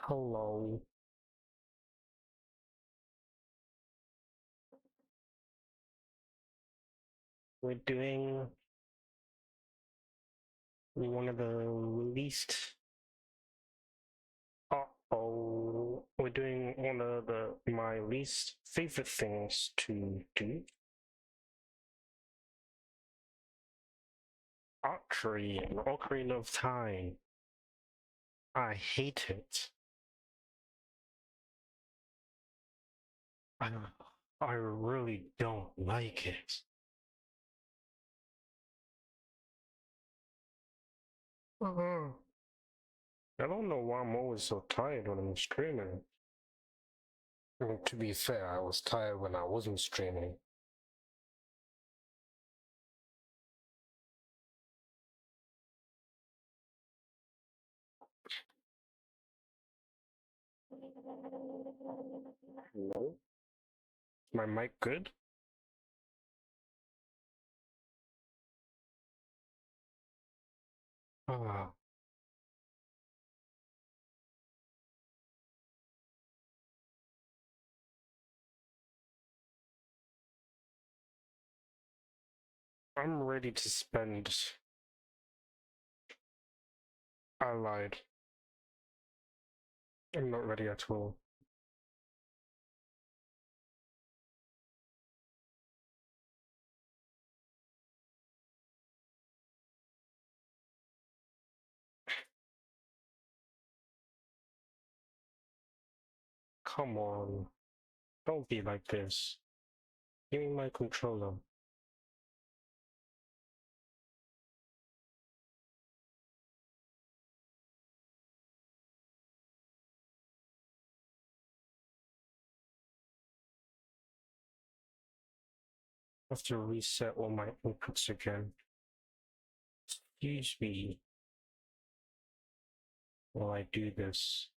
Hello. We're doing one of the least. Uh-oh. We're doing one of my least favorite things to do. Archery and Ocarina of Time. I hate it. I, I really don't like it. Uh, I don't know why I'm always so tired when I'm streaming. I mean, to be fair, I was tired when I wasn't streaming. Hello? My mic good? Ah, I'm ready to spend. I lied. I'm not ready at all. Come on. Don't be like this. Give me my controller. I have to reset all my inputs again. Excuse me while I do this.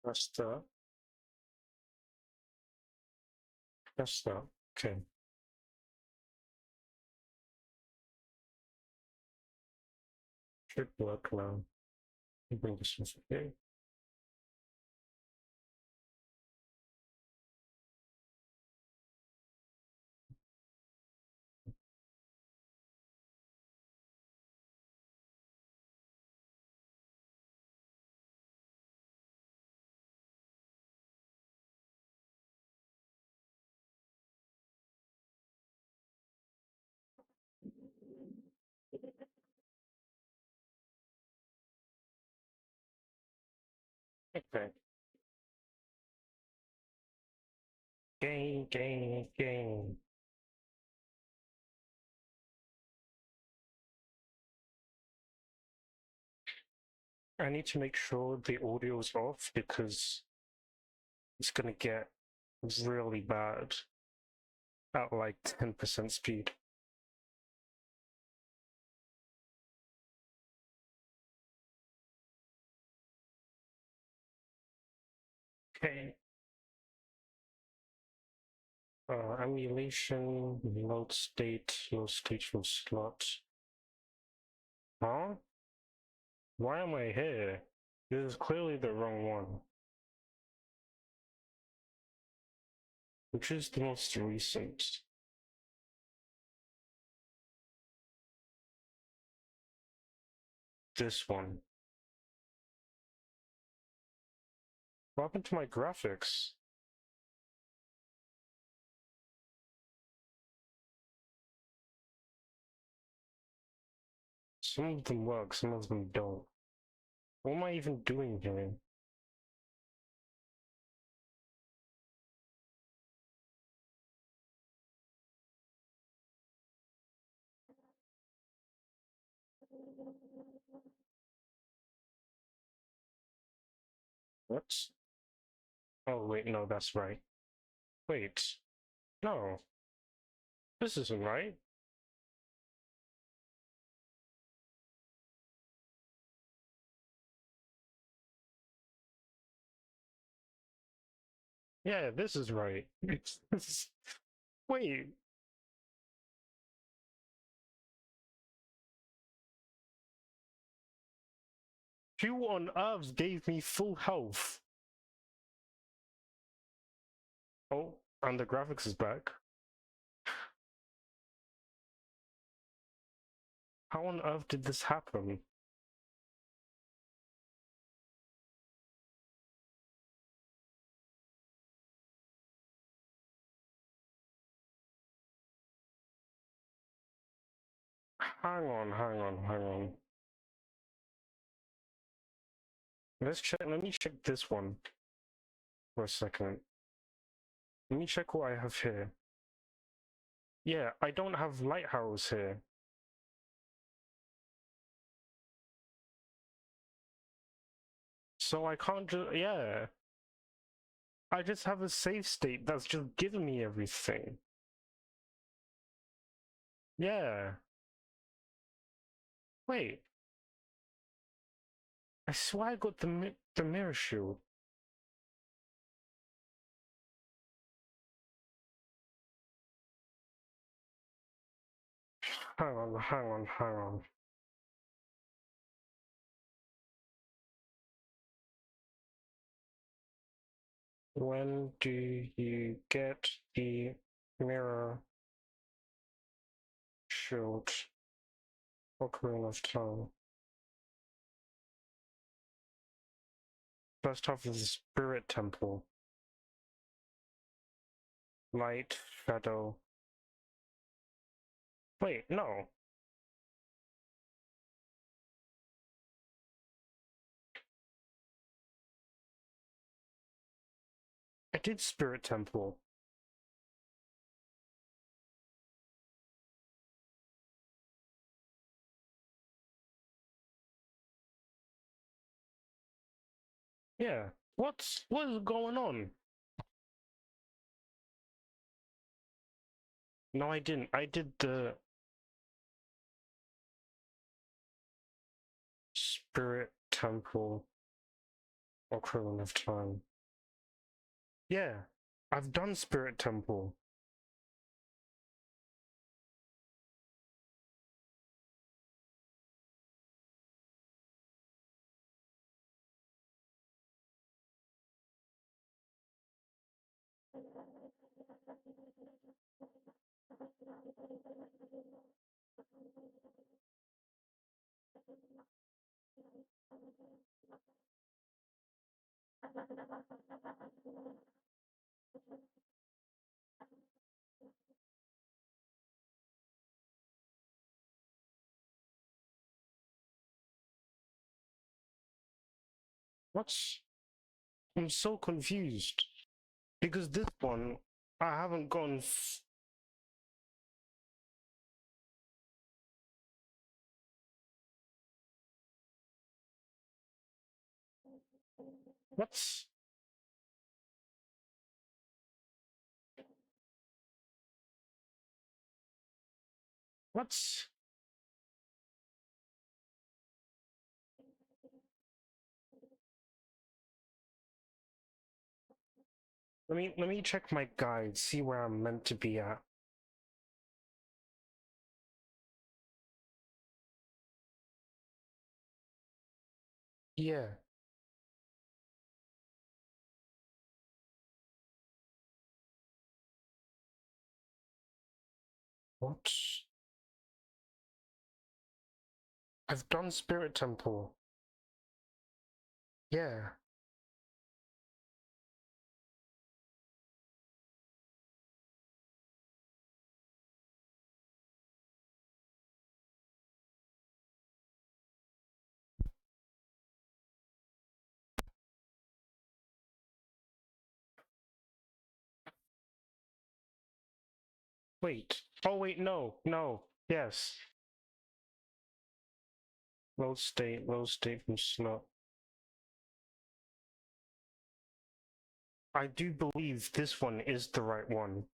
Press that. Press that. Okay. Should work now. Bring this off. Okay. Okay. Game. I need to make sure the audio is off because it's gonna get really bad at like 10% speed. Okay. Emulation, load state from slot. Huh? Why am I here? This is clearly the wrong one. Which is the most recent? This one. What happened to my graphics? Some of them work, some of them don't. What am I even doing here? What? Oh, wait, no, that's right. Wait. No, this isn't right. Yeah, this is right. Wait, who on earth gave me full health? Oh, and the graphics is back. How on earth did this happen? Hang on. Let's check. Let me check this one for a second. Let me check what I have here. Yeah, I don't have Lighthouse here. So I can't just. Yeah. I just have a save state that's just giving me everything. Yeah. Wait. I swear I got the mirror shield. Hang on. When do you get the mirror shield? Ocarina of Time. First half of the Spirit Temple. Light, shadow. Wait, no. I did Spirit Temple. Yeah. What is going on? No, I didn't. I did the Spirit Temple Ocarina of Time. Yeah. I've done Spirit Temple. What? I'm so confused. Because this one, I haven't gone. What? What? Let me check my guide, see where I'm meant to be at. Yeah. What? I've done Spirit Temple. Yeah. Wait. Oh wait, no, no. Yes. Load state from slot. I do believe this one is the right one.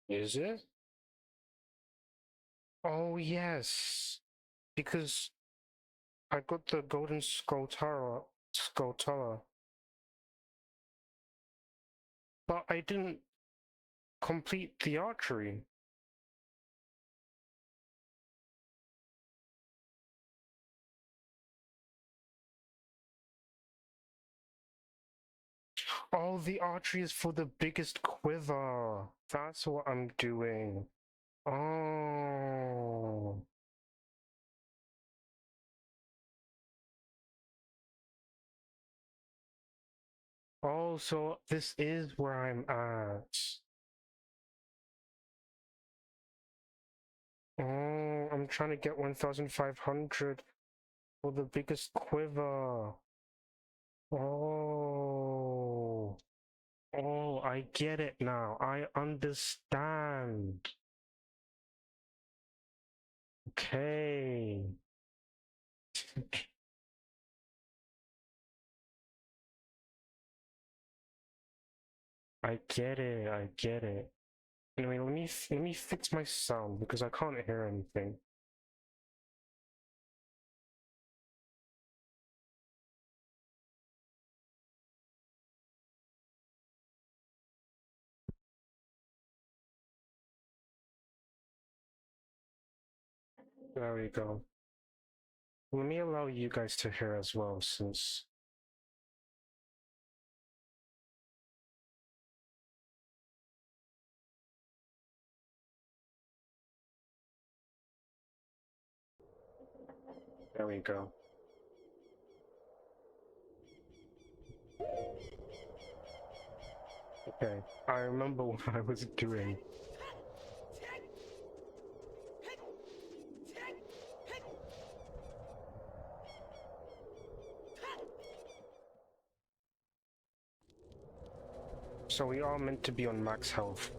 Is it? Oh yes. Because I got the golden Skulltara, but I didn't complete the archery. Oh, the archery is for the biggest quiver. That's what I'm doing. Oh. Oh, so this is where I'm at. Oh, I'm trying to get 1,500 for the biggest quiver. Oh. Oh, I get it now. I understand. Okay. I get it. I get it. Anyway, let me fix my sound because I can't hear anything. There we go. Let me allow you guys to hear as well, since there we go. Okay, I remember what I was doing. So we are meant to be on max health.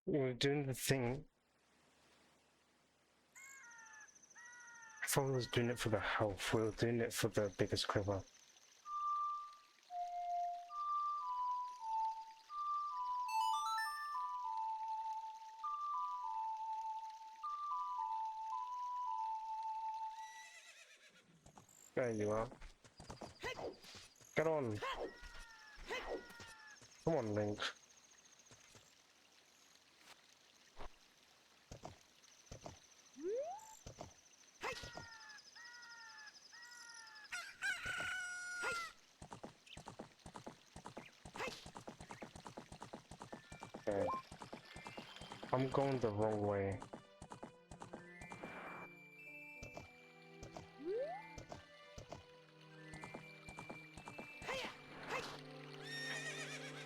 We were doing the thing. I thought we was doing it for the health. We were doing it for the biggest quiver. There you are. Get on. Come on, Link. Okay. I'm going the wrong way.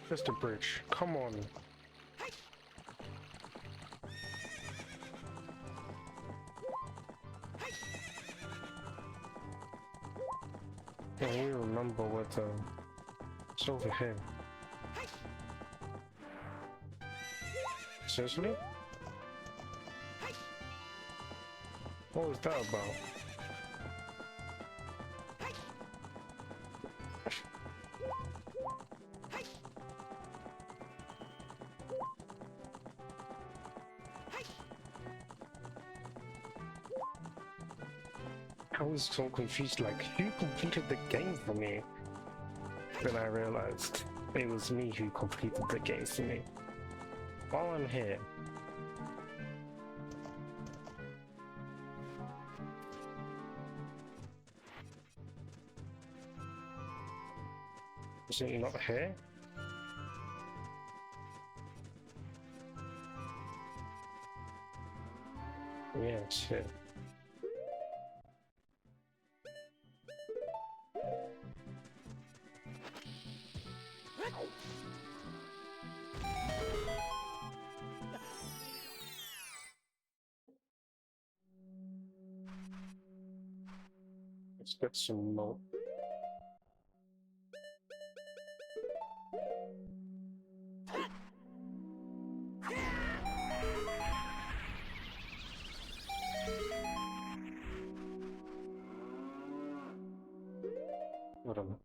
Just a bridge. Come on. I remember what it's over here. Seriously? What was that about? I was so confused, like, who completed the game for me? Then I realized it was me who completed the game for me. While I'm here, is it not here? yeah, it's here. Let's get some milk. Whatever.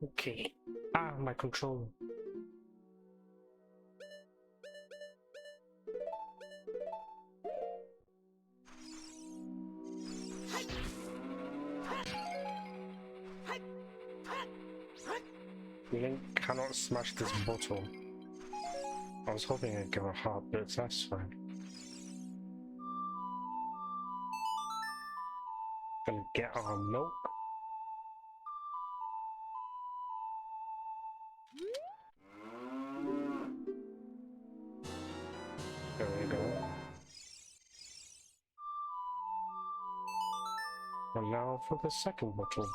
Okay. Ah, my controller. Link cannot smash this bottle. I was hoping I'd give a heart, but that's fine. Gonna get our milk. There we go. And now for the second bottle.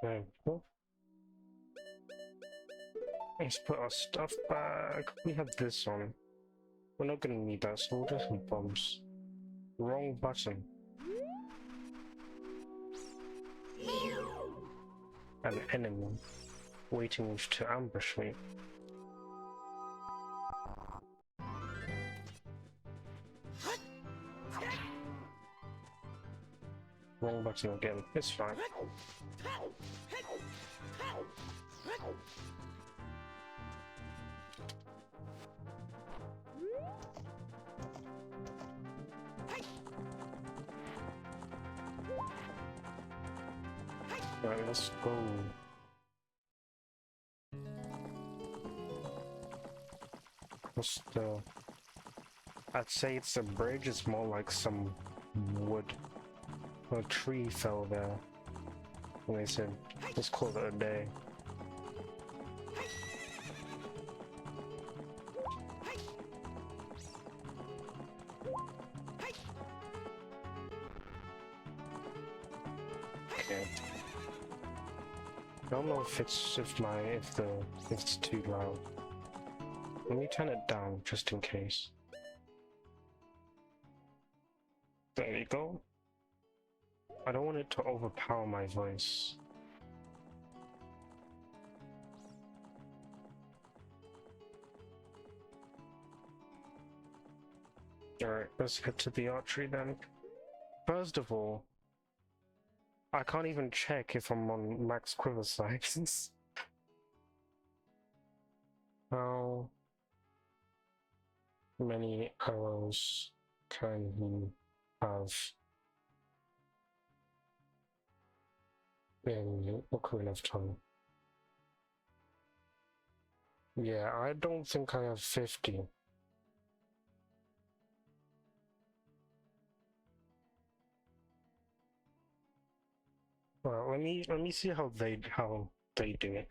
There we go. Let's put our stuff back. We have this on. We're not gonna need that, so we'll just have bombs. Wrong button. An enemy waiting to ambush me. Wrong button again. It's fine. Right, let's go. What's the... I'd say it's a bridge, it's more like some wood. A tree fell there. And they said, let's call it a day. Okay. I don't know if it's too loud. Let me turn it down just in case. There you go. I don't want it to overpower my voice. Alright, let's head to the archery then. First of all, I can't even check if I'm on max quiver size. How many arrows can he have in Ocarina of Time? Yeah, I don't think I have 50. Well, let me see how they do it.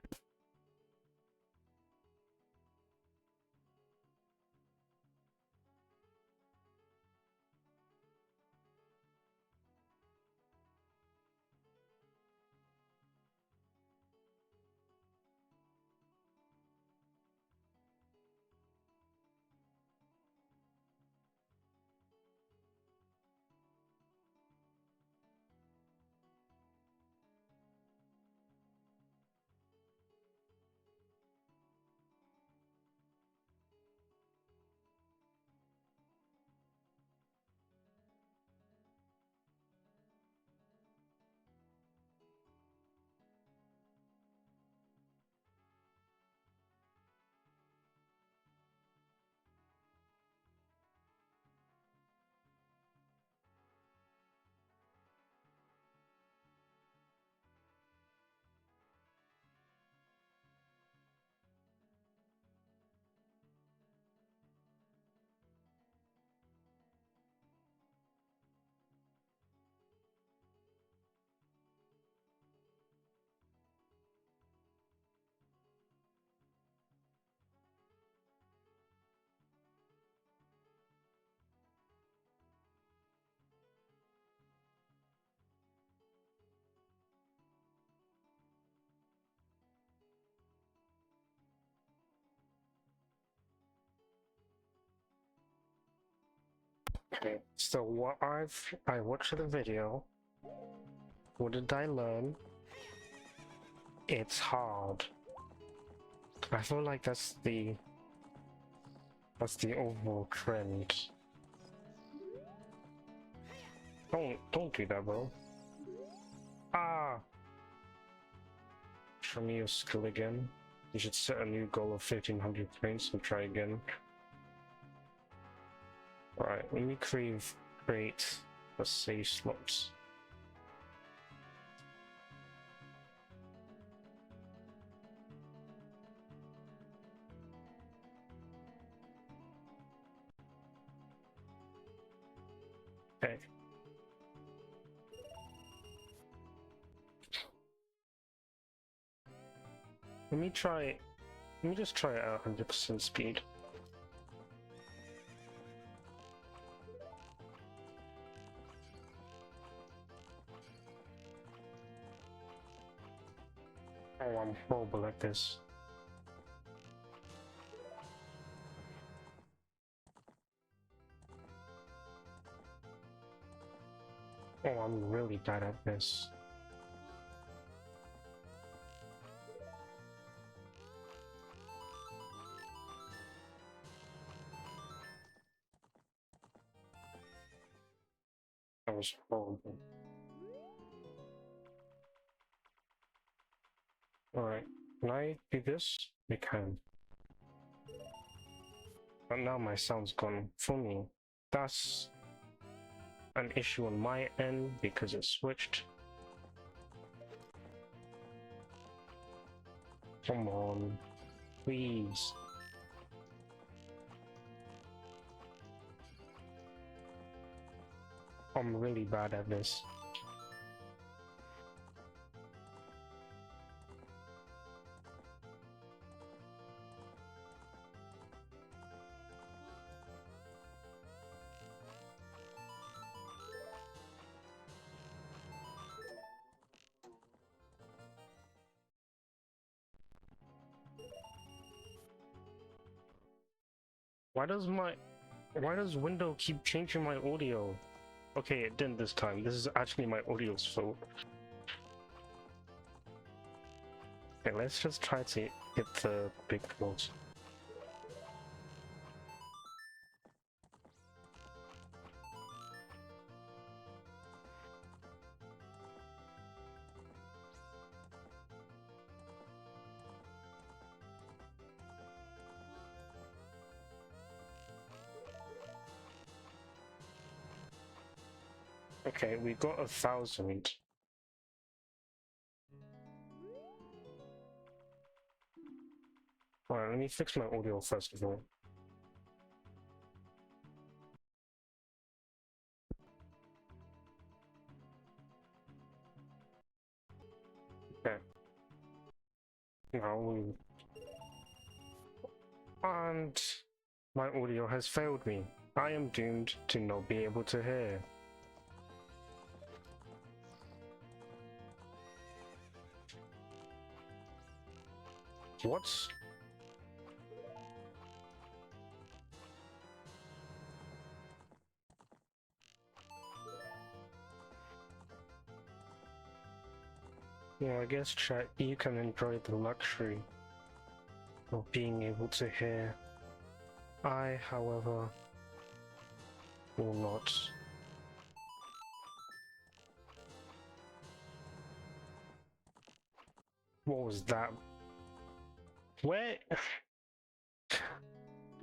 Okay, so I watched the video. What did I learn? It's hard. I feel like that's the overall trend. Don't do that, bro. Ah, show me your skill again. You should set a new goal of 1500 points and try again. Alright, let me create a save slot. Okay. Let me just try it at 100% speed. Oh, I'm horrible at this. Oh, I'm really bad at this. That was horrible. Alright, can I do this? I can. But now my sound's gone for me. That's an issue on my end because it switched. Come on, please. I'm really bad at this. Why does Windows keep changing my audio? Okay, it didn't this time. This is actually my audio's fault. Okay, let's just try to hit the big notes. Okay, we got 1,000. Alright, let me fix my audio first of all. No. And my audio has failed me. I am doomed to not be able to hear. What? Well, I guess, chat, you can enjoy the luxury of being able to hear. I, however, will not. What was that? Where?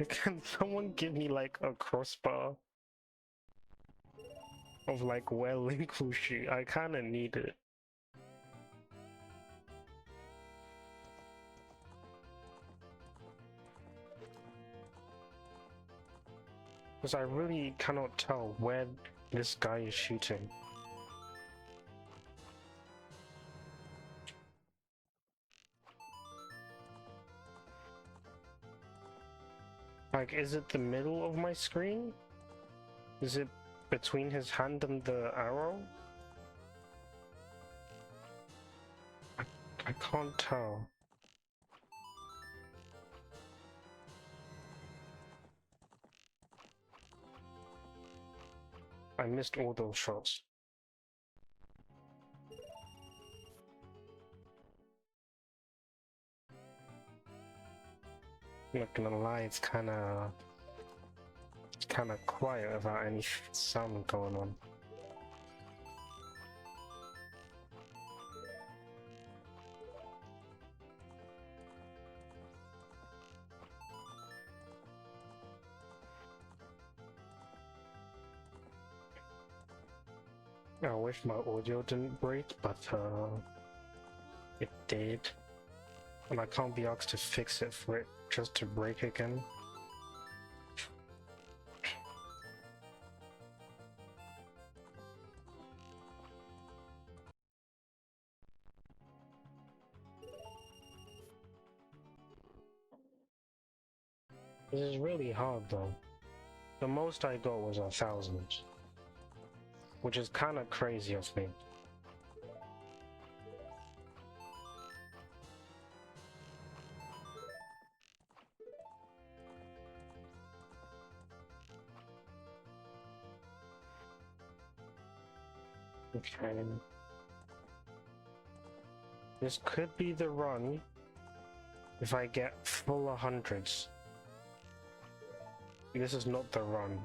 Can someone give me like a crossbar of like where Link will shoot? I kinda need it. Because I really cannot tell where this guy is shooting. Like, is it the middle of my screen? Is it between his hand and the arrow? I can't tell. I missed all those shots. Not gonna lie, it's kinda quiet without any sound going on. I wish my audio didn't break, but it did. And I can't be asked to fix it for it just to break again. This is really hard though. The most I got was 1,000, which is kind of crazy of me. Okay. This could be the run if I get full 100s. This is not the run.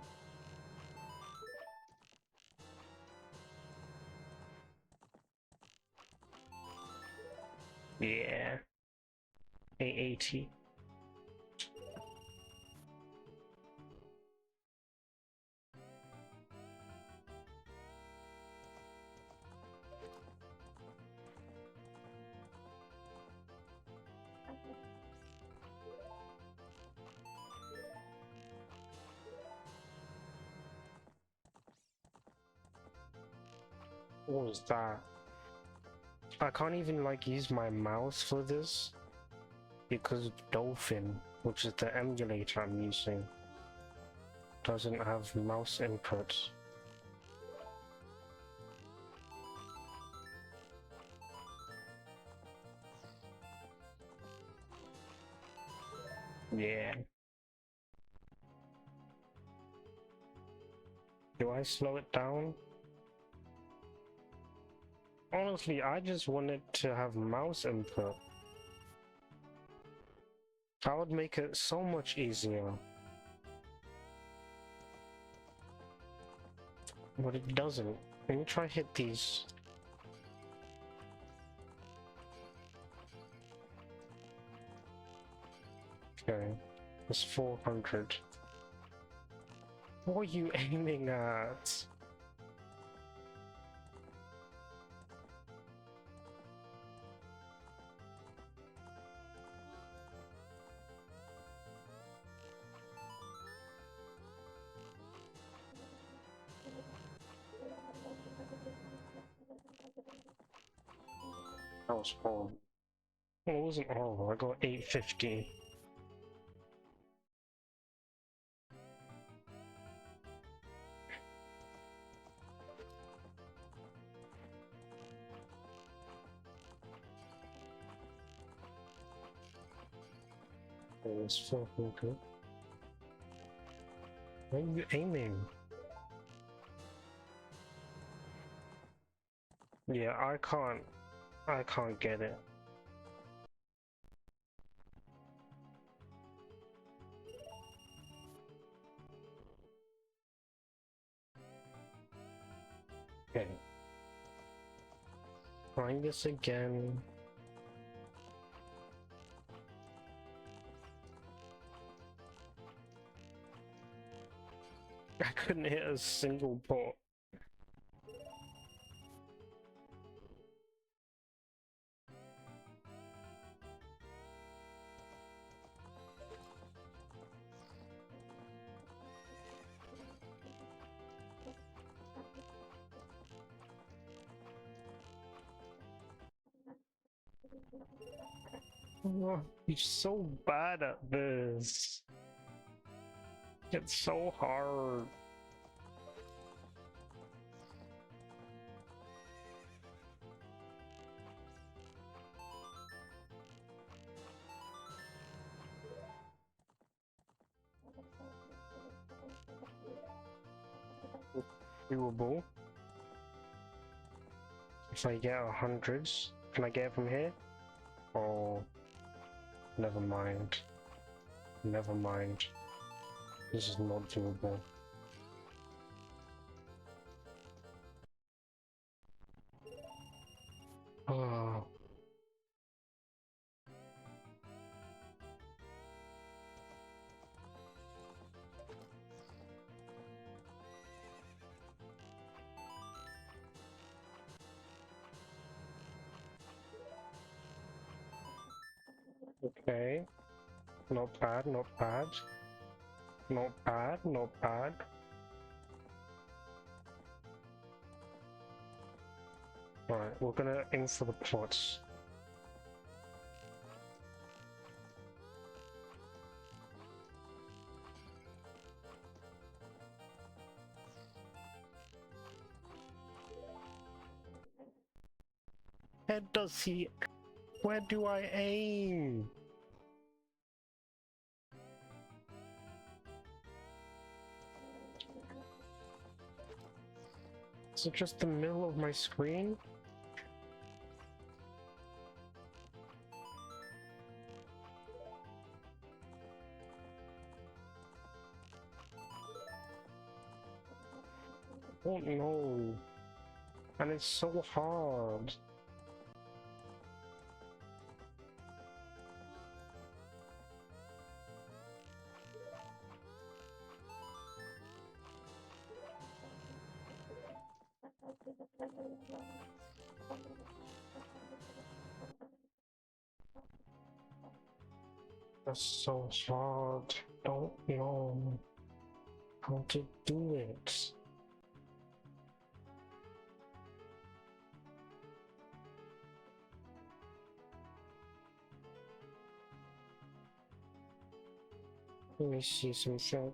Yeah. 880. What was that? I can't even like use my mouse for this because Dolphin, which is the emulator I'm using, doesn't have mouse inputs. Yeah. Do I slow it down? Honestly, I just wanted to have mouse input. That would make it so much easier. But it doesn't. Let me try hit these. Okay, it's 400. What are you aiming at? That was 4. Well, it wasn't horrible. I got 850. It was fucking good. Where are you aiming? Yeah, I can't get it. Okay. Trying this again. I couldn't hit a single port. Oh, you're so bad at this. It's so hard. Doable. If I get 100, can I get it from here? Oh, never mind. Never mind. This is not doable. Oh. Okay. Not bad, not bad. Not bad, not bad. Alright, we're gonna aim for the plots. Where does he... Where do I aim? Is it just the middle of my screen? Oh no. And it's so hard. That's so hard. Don't know how to do it. Let me see something.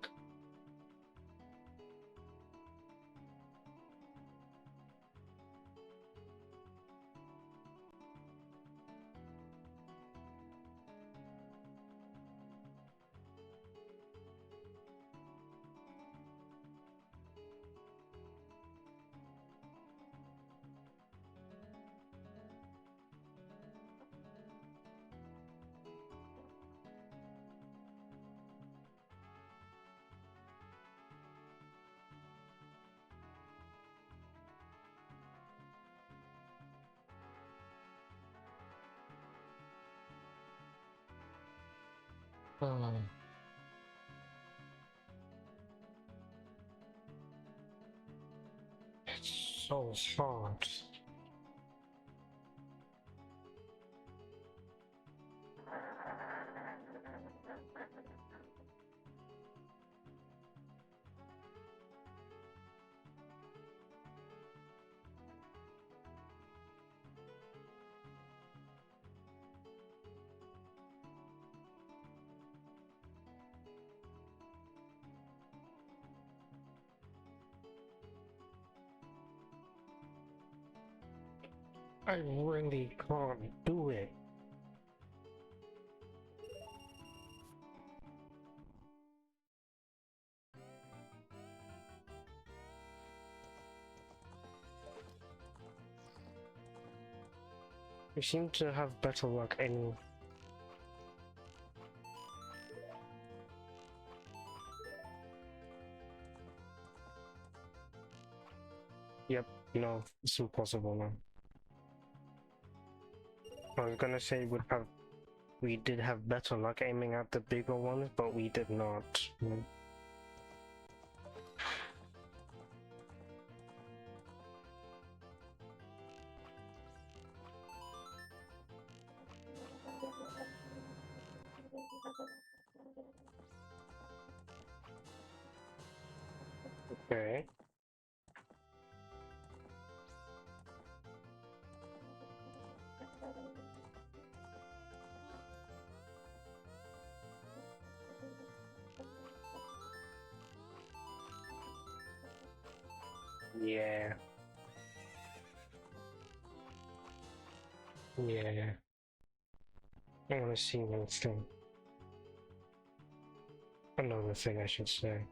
Oh, it's so hard. I really can't do it. You seem to have better luck anyway. Yep, no, it's impossible now. I was gonna say we did have better luck aiming at the bigger ones, but we did not. Okay. Yeah. Yeah. I wanna see one thing. Another thing I should say.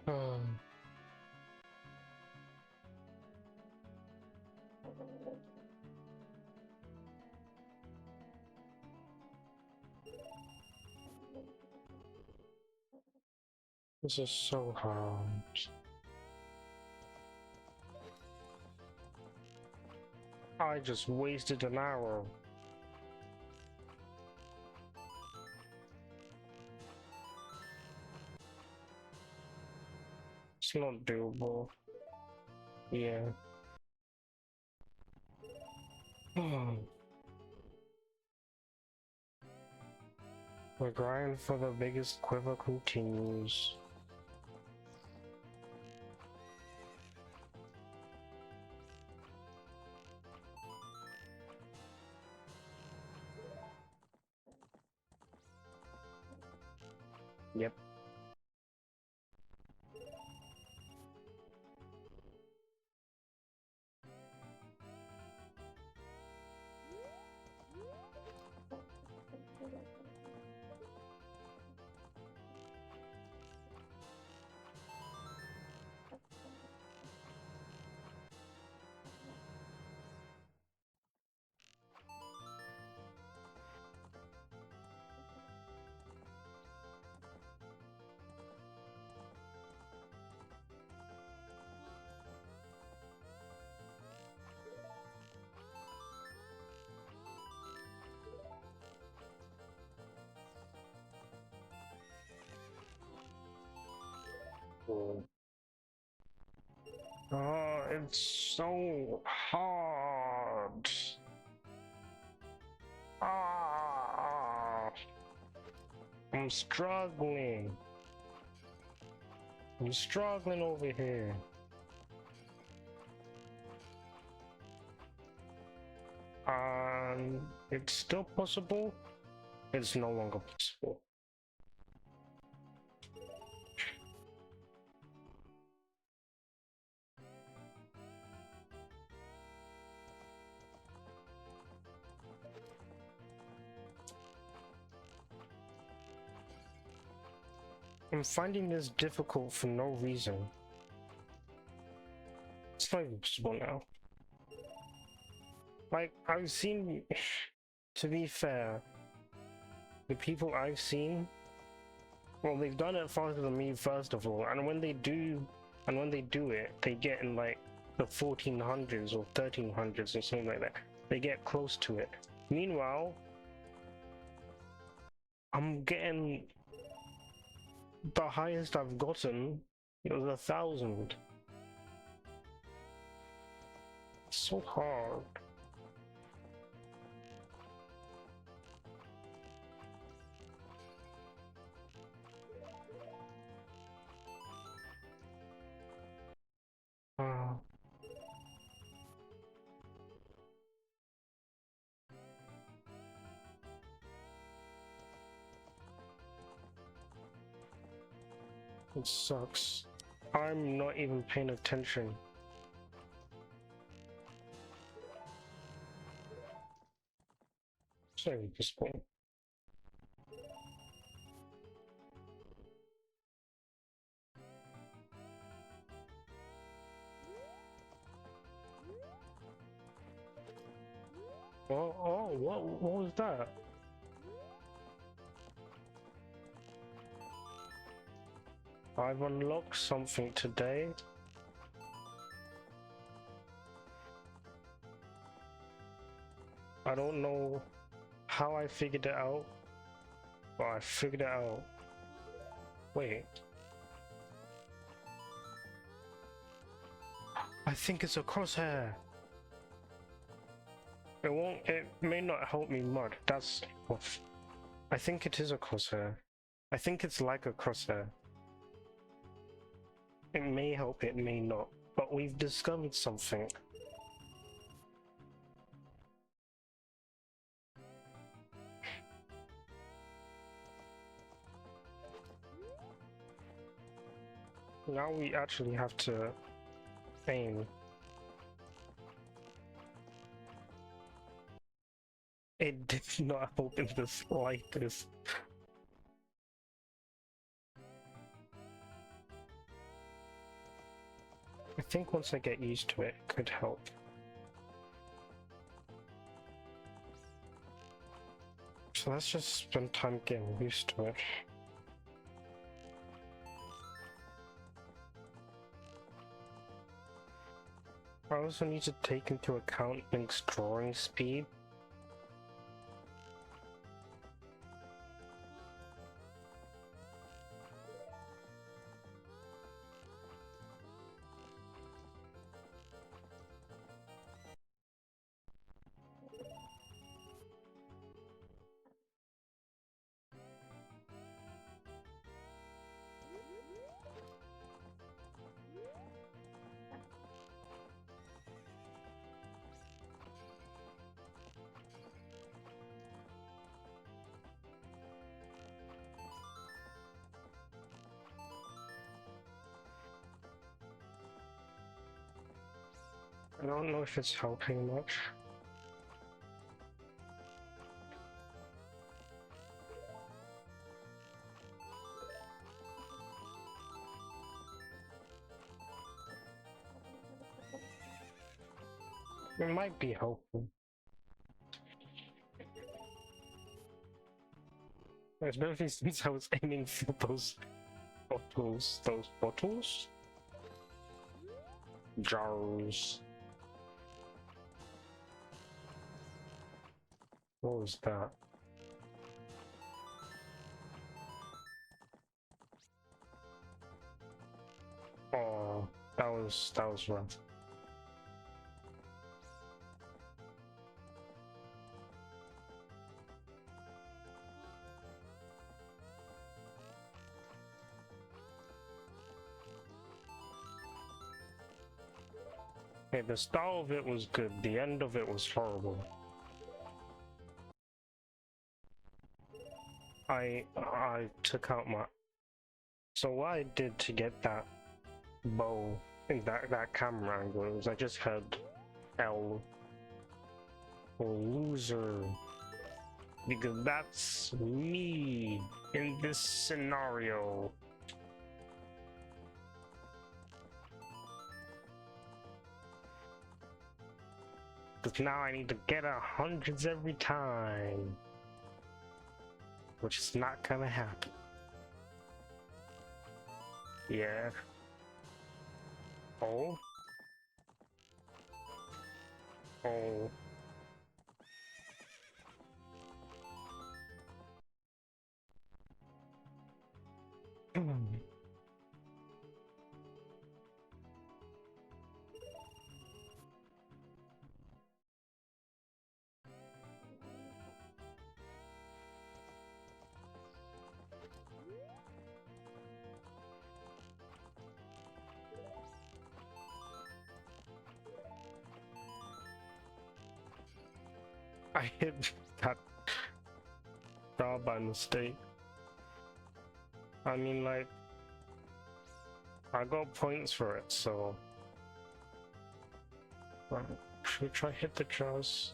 Um, this is so hard. I just wasted an arrow. It's not doable. Yeah. The grind for the biggest quiver continues. Yep. Oh, it's so hard. Ah, I'm struggling. I'm struggling over here. It's still possible. It's no longer possible. I'm finding this difficult for no reason. It's not even possible now. Like, I've seen, to be fair, The people I've seen, well, they've done it faster than me, first of all, and when they do it, they get in like the 1400s or 1300s or something like that. They get close to it. Meanwhile, I'm getting the highest I've gotten. It was 1,000. It's so hard. Uh, it sucks. I'm not even paying attention. So peaceful. Oh, what was that? I've unlocked something today. I don't know how I figured it out, but I figured it out. Wait. I think it's a crosshair. It may not help me much. That's what. I think it is a crosshair. I think it's like a crosshair. It may help, it may not. But we've discovered something. Now we actually have to aim. It did not help in the slightest. I think once I get used to it, it could help. So let's just spend time getting used to it. I also need to take into account Link's drawing speed. I don't know if it's helping much. It might be helpful. Especially since I was aiming for those bottles? Jars. What was that? Oh, that was rough. Hey, the start of it was good, the end of it was horrible. I took out my... So what I did to get that bow in that camera angle was I just had L for loser, because that's me in this scenario. Because now I need to get 100s every time. which is not gonna happen. Yeah. Oh. Oh. I hit that star by mistake. I mean, like, I got points for it, so. Should we try hit the jaws?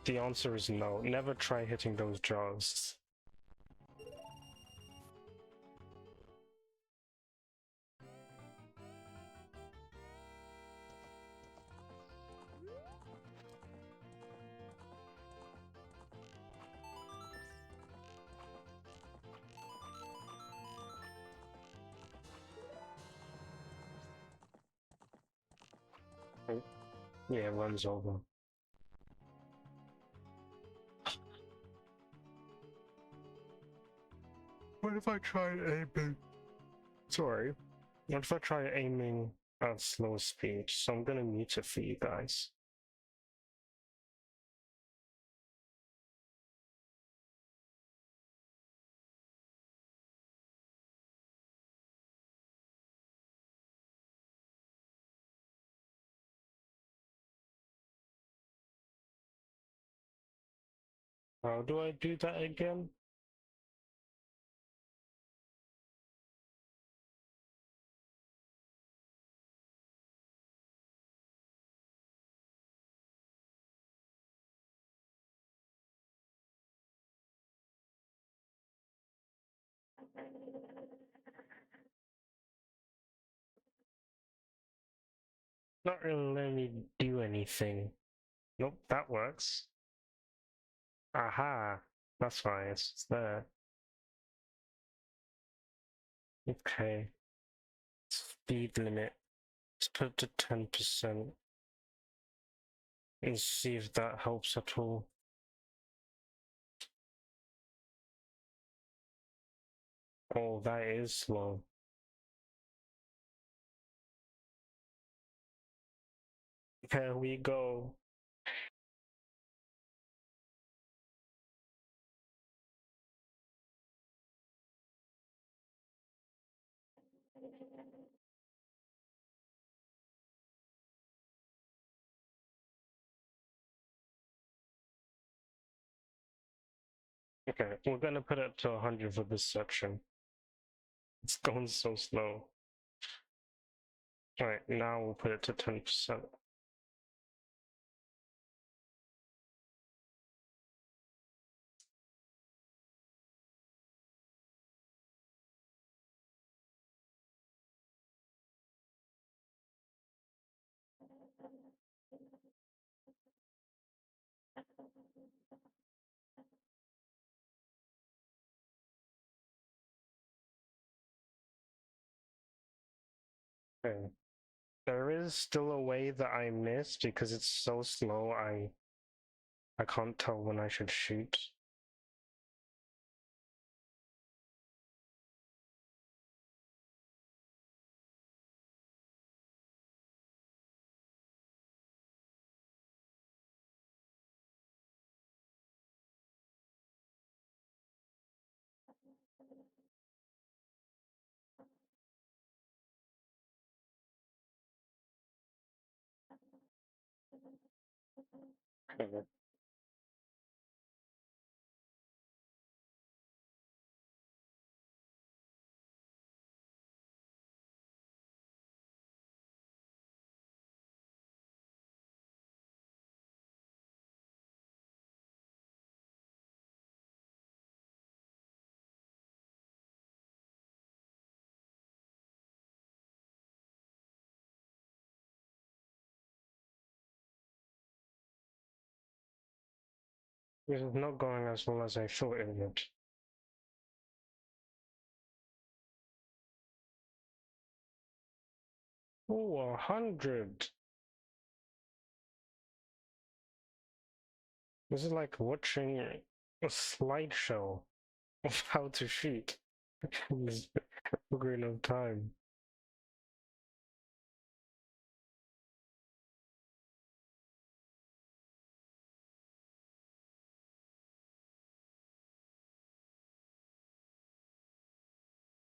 The answer is no. Never try hitting those jaws. Yeah, it runs over. What if I try aiming? Sorry. What if I try aiming at slow speed? So I'm gonna mute it for you guys. How do I do that again? Not really letting me do anything. Nope, that works. Aha! That's why it's there. Okay. Speed limit. Let's put it to 10%. And see if that helps at all. Oh, that is slow. There we go. Okay, we're gonna put it to 100 for this section. It's going so slow. Alright, now we'll put it to 10%. Okay. There is still a way that I missed because it's so slow I can't tell when I should shoot. Okay. This is not going as well as I thought it would. Oh, 100! This is like watching a slideshow of how to shoot in this green of time.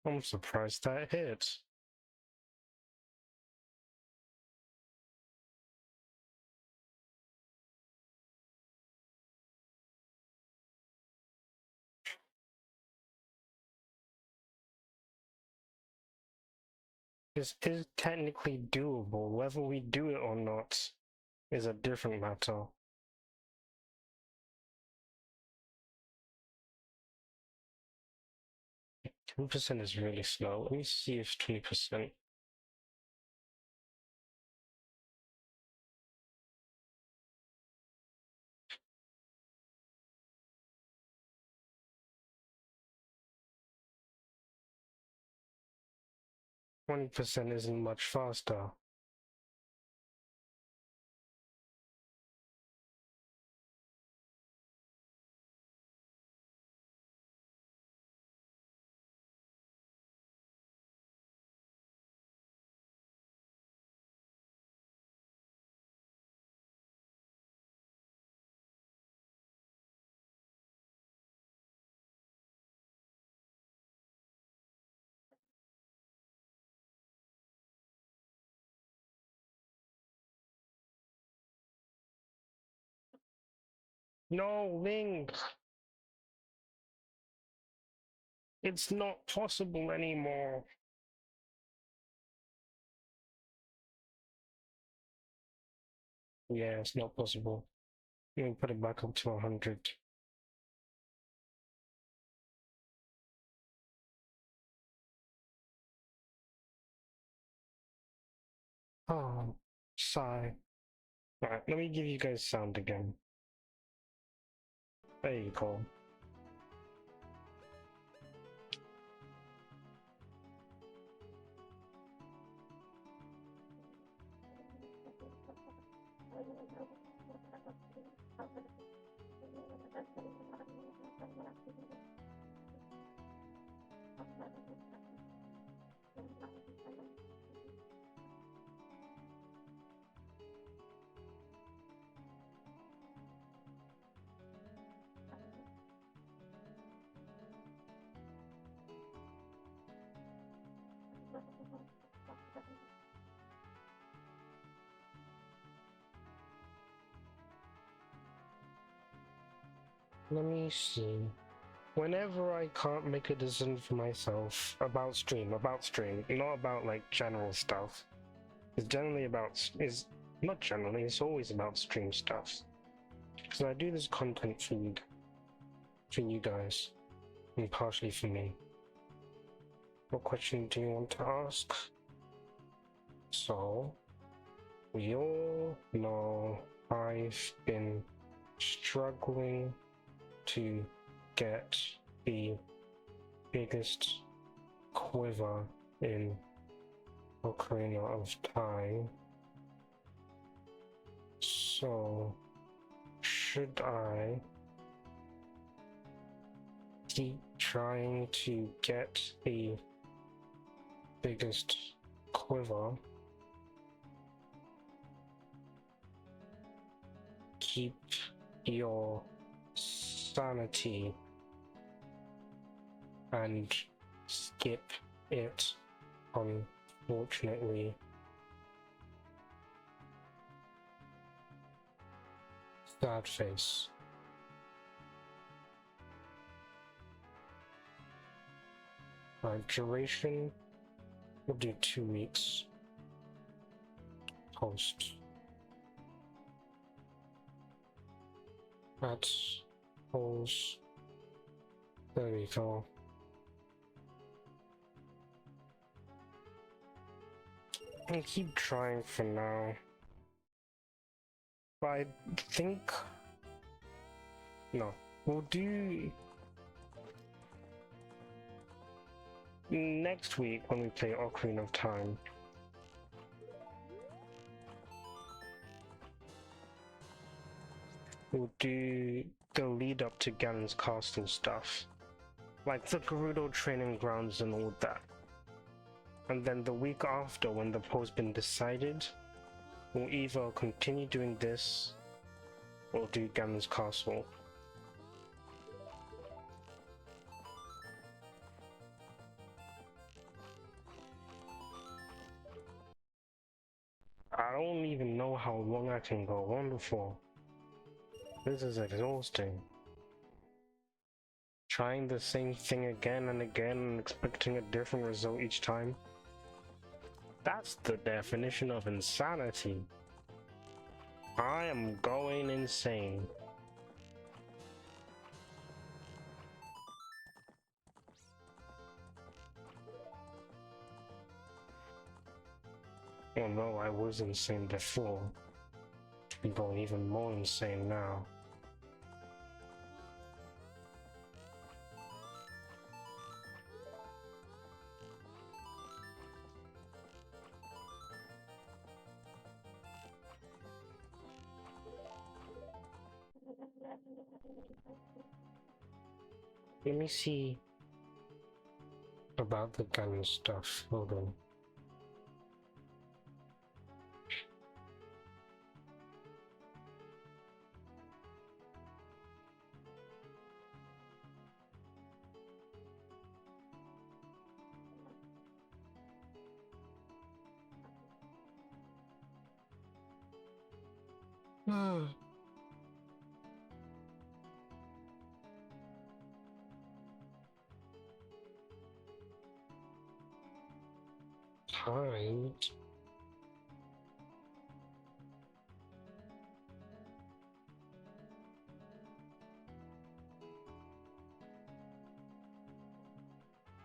I'm surprised that hit. This is technically doable. Whether we do it or not is a different matter. 10% is really slow. Let me see if 20%. %20 isn't much faster. No, Link! It's not possible anymore. Yeah, it's not possible. Let me put it back up to 100. Oh, sigh. Alright, let me give you guys sound again. There you go. Let me see. Whenever I can't make a decision for myself about stream, not about like general stuff. It's generally about, is not generally, it's always about stream stuff. Because I do this content for you guys, and partially for me. What question do you want to ask? So, we all know I've been struggling to get the biggest quiver in Ocarina of Time. So, should I keep trying to get the biggest quiver? Keep your sanity and skip it, unfortunately. Sad face. Duration, we'll do 2 weeks. Post. That's pause. There we go. I'll keep trying for now. But I think No. We'll do next week when we play Ocarina of Time. We'll do the lead up to Ganon's castle stuff. Like the Gerudo training grounds and all that. And then the week after, when the poll's been decided, we'll either continue doing this or do Ganon's castle. I don't even know how long I can go on for. This is exhausting. Trying the same thing again and again and expecting a different result each time. That's the definition of insanity. I am going insane. Although I was insane before, I'm going even more insane now. Let me see about the gun stuff. Hold on. Tight.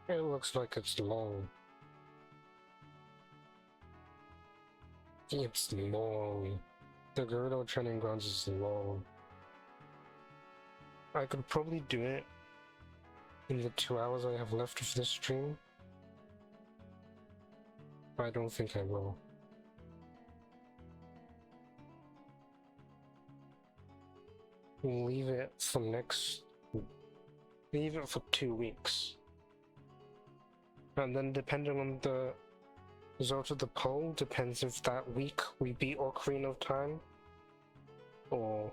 It looks like it's long. It's long. The Gerudo training grounds is long. I could probably do it in the 2 hours I have left of this stream. But I don't think I will. Leave it for leave it for 2 weeks. And then depending on the result of the poll, depends if that week we beat Ocarina of Time, or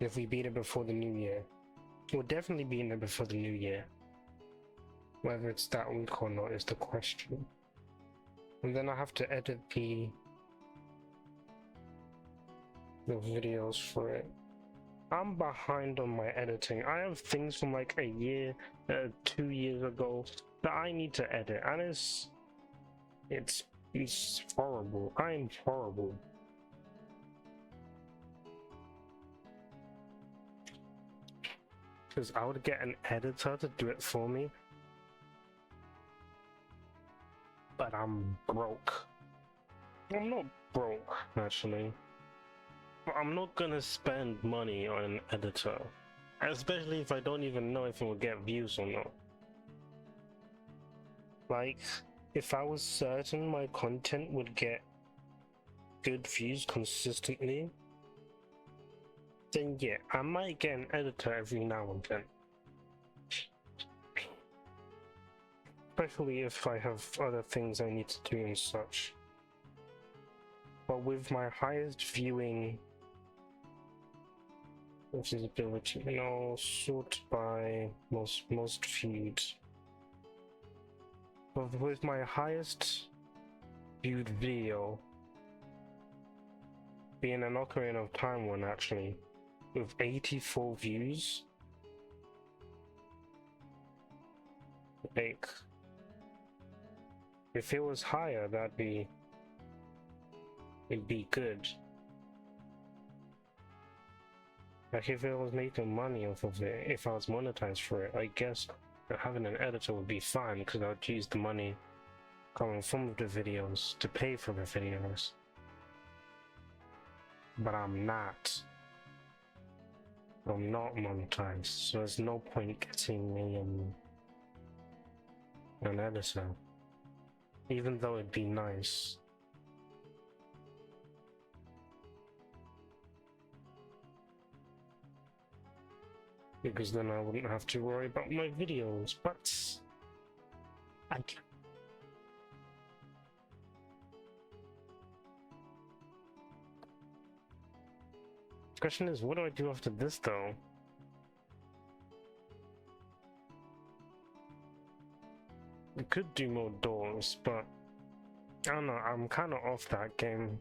if we beat it before the new year. We'll definitely beat it before the new year. Whether it's that week or not is the question. And then I have to edit the videos for it. I'm behind on my editing. I have things from like a year, 2 years ago that I need to edit, and it's horrible. I'm horrible. Because I would get an editor to do it for me, but I'm broke. I'm not broke, actually. But I'm not gonna spend money on an editor, especially if I don't even know if it will get views or not. Like, if I was certain my content would get good views consistently, then yeah, I might get an editor every now and then. Especially if I have other things I need to do and such. But with my highest viewing, which is ability, sort by most viewed. But with my highest viewed video being an Ocarina of Time one, actually, with 84 views, like, if it was higher, it'd be good. Like, if it was making money off of it, if I was monetized for it, I guess having an editor would be fine, because I would use the money coming from the videos to pay for the videos. But I'm not. I'm not monetized, so there's no point getting me an editor, even though it'd be nice. Because then I wouldn't have to worry about my videos, but I can. Question is, what do I do after this though? We could do more doors, but I don't know, I'm kind of off that game.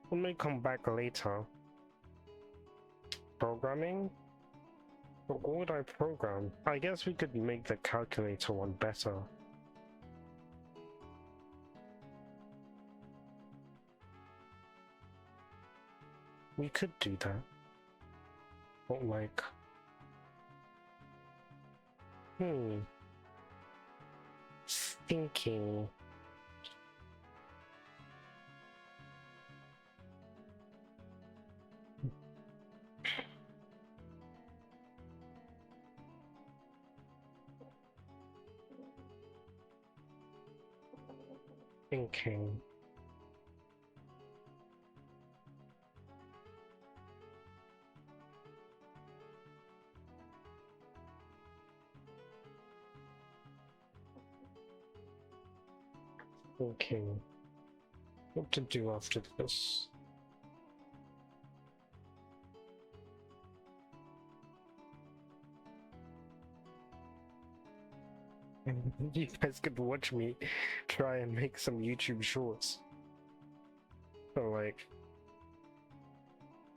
We may come back later. Programming? But what would I program? I guess we could make the calculator one better. We could do that. But like... Thinking... Thinking... Okay, what to do after this? You guys could watch me try and make some YouTube shorts. So like,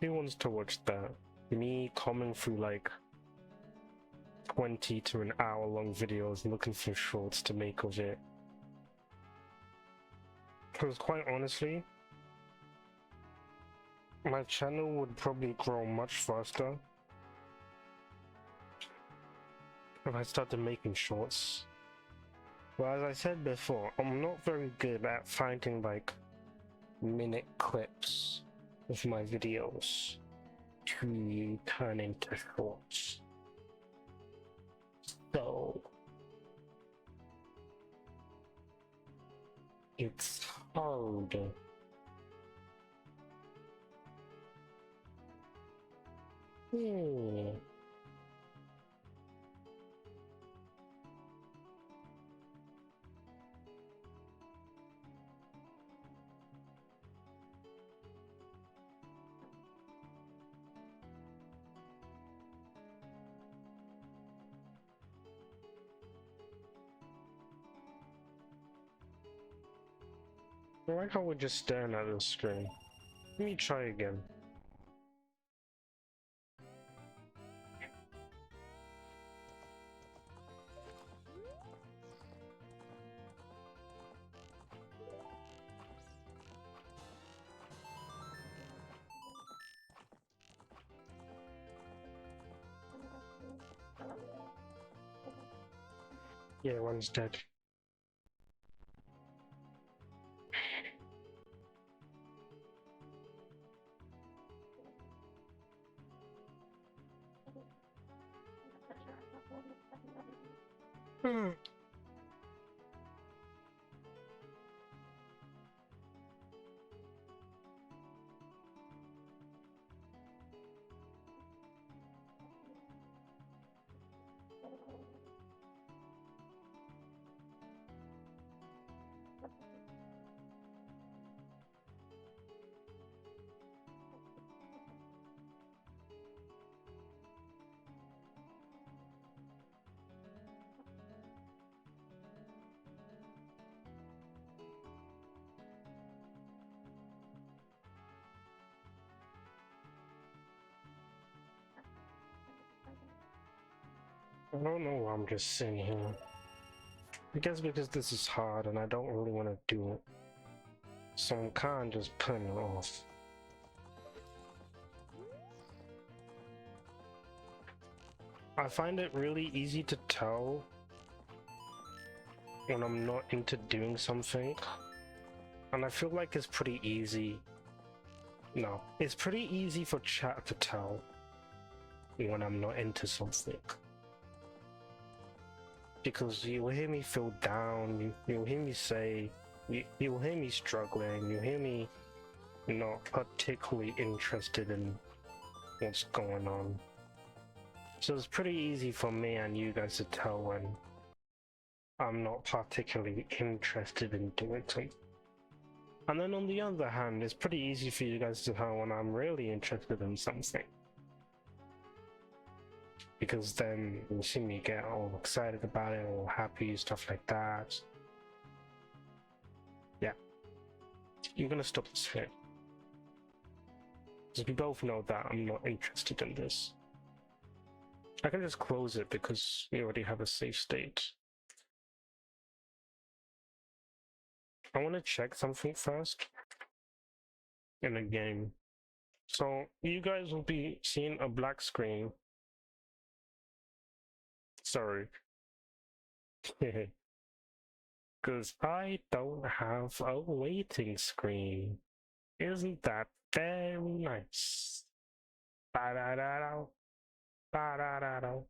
who wants to watch that? Me combing through like 20 to an hour long videos looking for shorts to make of it. Because quite honestly, my channel would probably grow much faster if I started making shorts. Well, as I said before, I'm not very good at finding like minute clips of my videos to turn into shorts. So it's hard. I like how we're just staring at the screen. Let me try again. Yeah, one's dead. I don't know why I'm just sitting here. I guess because this is hard and I don't really want to do it. So I'm kind of just putting it off. I find it really easy to tell when I'm not into doing something. And I feel like it's pretty easy. No, it's pretty easy for chat to tell when I'm not into something. Because you'll hear me feel down, you'll hear me say, you'll hear me struggling, you'll hear me not particularly interested in what's going on. So it's pretty easy for me and you guys to tell when I'm not particularly interested in doing something. And then on the other hand, it's pretty easy for you guys to tell when I'm really interested in something. Because then you see me get all excited about it, all happy, stuff like that. Yeah. You're gonna stop this here. Because we both know that I'm not interested in this. I can just close it because we already have a save state. I want to check something first in the game. So you guys will be seeing a black screen. Sorry. Because I don't have a waiting screen. Isn't that very nice? Ba-da-da-da. Ba-da-da-da.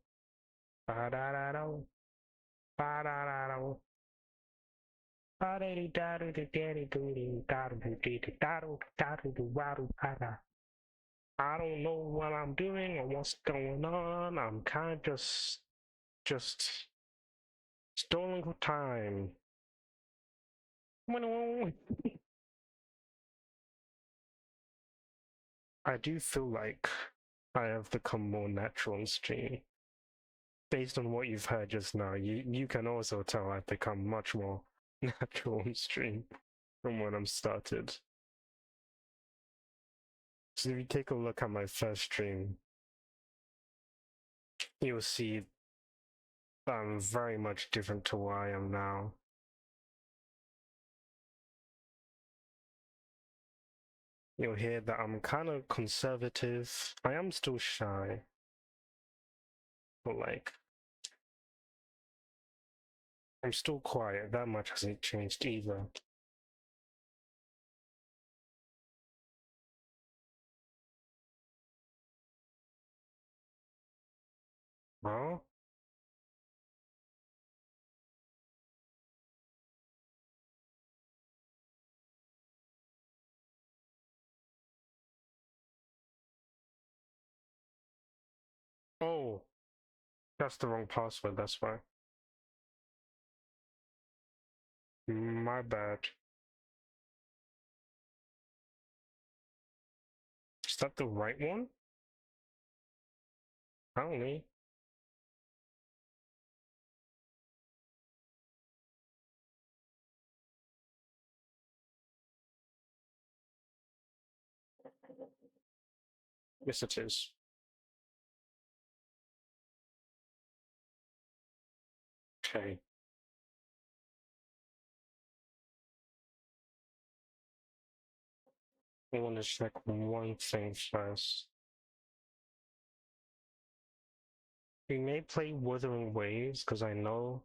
Ba-da-da-da. Ba-da-da-da. I don't know what I'm doing or what's going on. I'm kind of just stalling for time. I do feel like I have become more natural on stream. Based on what you've heard just now, you can also tell I've become much more natural on stream from when I'm started. So if you take a look at my first stream, you'll see that I'm very much different to what I am now. You'll hear that I'm kind of conservative. I am still shy, but like, I'm still quiet. That much hasn't changed either. Huh? Oh, that's the wrong password, that's why. My bad. Is that the right one? Apparently. Yes, it is. Okay. I want to check one thing first. We may play Wuthering Waves because I know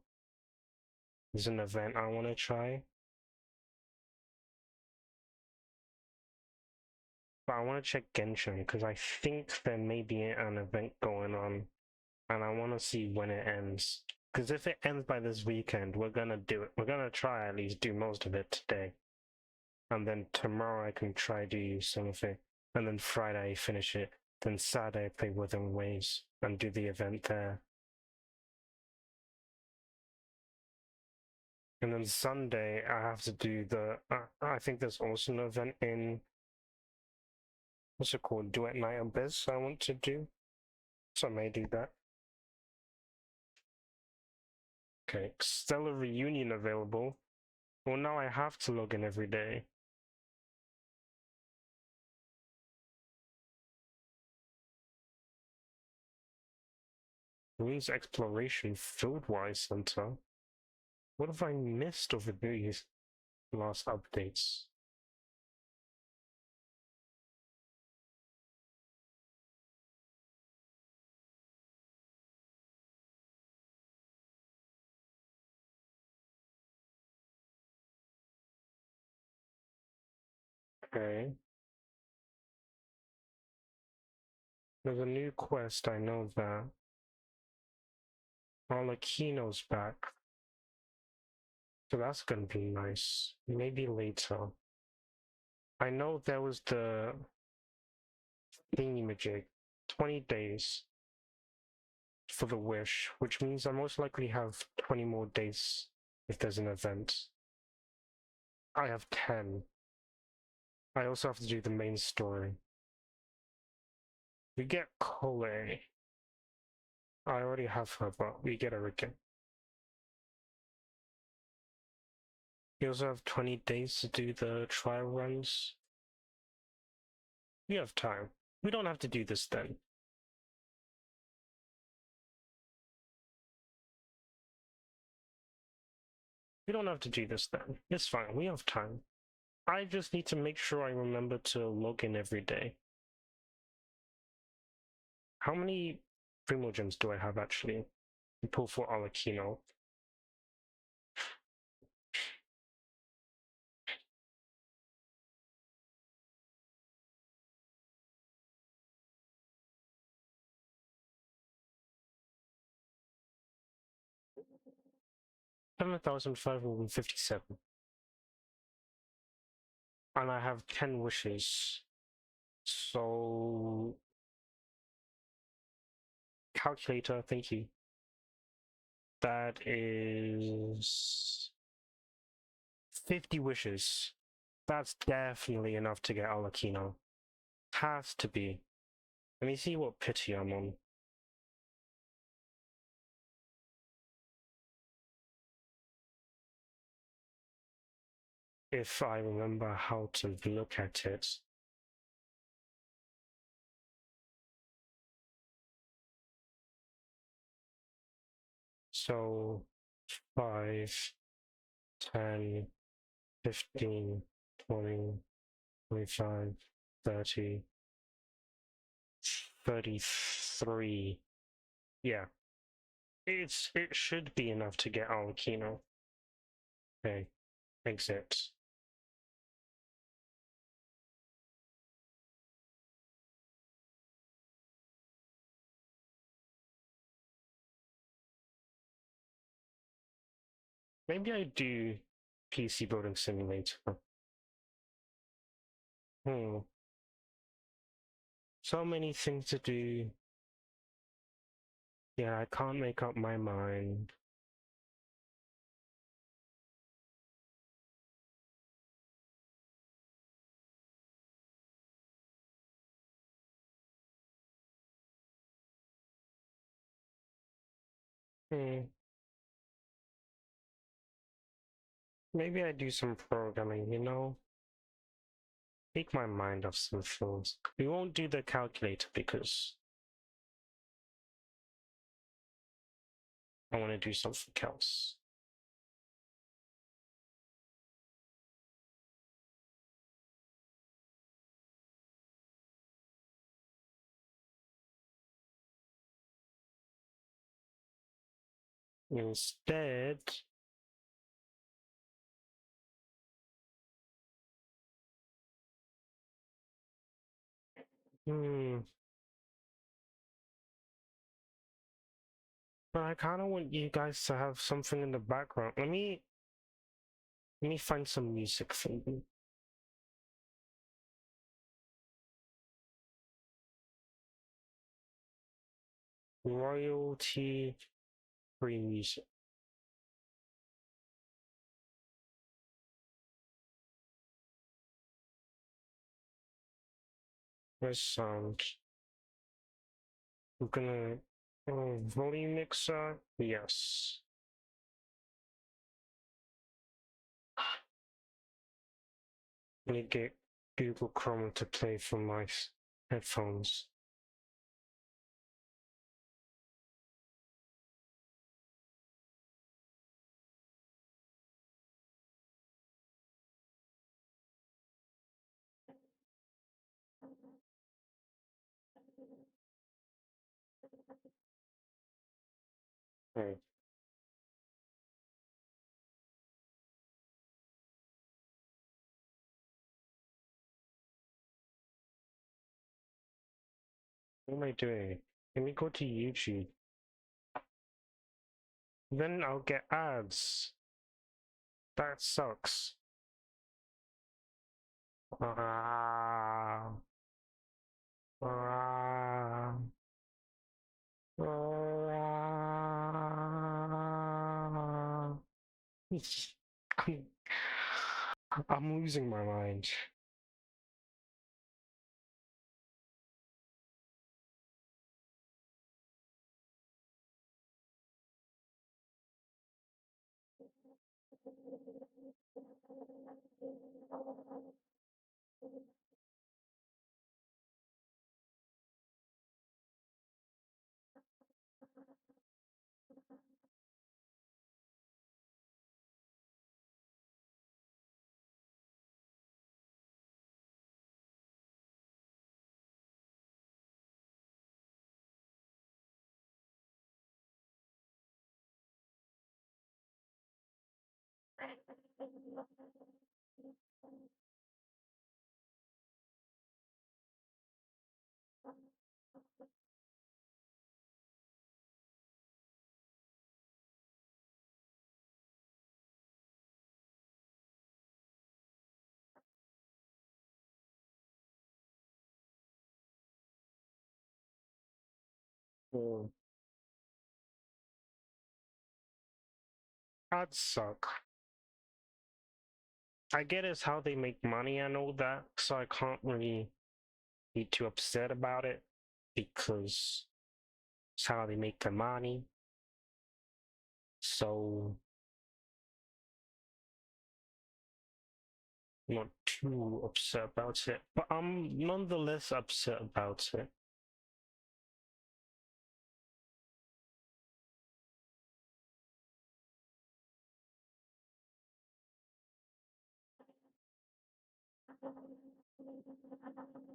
there's an event I want to try. But I want to check Genshin because I think there may be an event going on and I want to see when it ends. Because if it ends by this weekend, we're gonna do it. We're gonna try at least do most of it today. And then tomorrow I can try do some of it. And then Friday finish it. Then Saturday play Wuthering Waves and do the event there. And then Sunday I have to do the. I think there's also an event in. What's it called? Duet Night Abyss I want to do. So I may do that. Okay, Stellar Reunion available. Well, now I have to log in every day. Ruins Exploration Fieldwise Center. What have I missed over these last updates? Okay. There's a new quest, I know that. Arlecchino's back. So that's gonna be nice. Maybe later. I know there was the thingy-majig. 20 days for the wish, which means I most likely have 20 more days if there's an event. I have 10. I also have to do the main story. We get Cole. I already have her, but we get her again. We also have 20 days to do the trial runs. We have time. We don't have to do this then. We don't have to do this then. It's fine. We have time. I just need to make sure I remember to log in every day. How many Primogems do I have actually? Pull for Arlecchino. $7,557. And I have 10 wishes. So calculator, thank you. That is 50 wishes. That's definitely enough to get Arlecchino. Has to be. Let me see what pity I'm on. If I remember how to look at it. So 5, 10, 15, 20, 25, 30, 33. Yeah. It should be enough to get Arlecchino. Okay. Exit. Maybe I do PC Building Simulator. So many things to do. Yeah, I can't make up my mind. Maybe I do some programming, you know? Take my mind off some things. We won't do the calculator because I want to do something else. Instead, but I kind of want you guys to have something in the background. Let me find some music for you. Royalty free music. Where's sound? I'm gonna volume mixer. Yes. Let me get Google Chrome to play from my headphones. Hey. What am I doing? Let me go to YouTube. Then I'll get ads. That sucks. Ah. Ah. Ah. I'm losing my mind. Oh, ads suck. I get it's how they make money and all that, so I can't really be too upset about it because it's how they make their money. So I'm not too upset about it, but I'm nonetheless upset about it.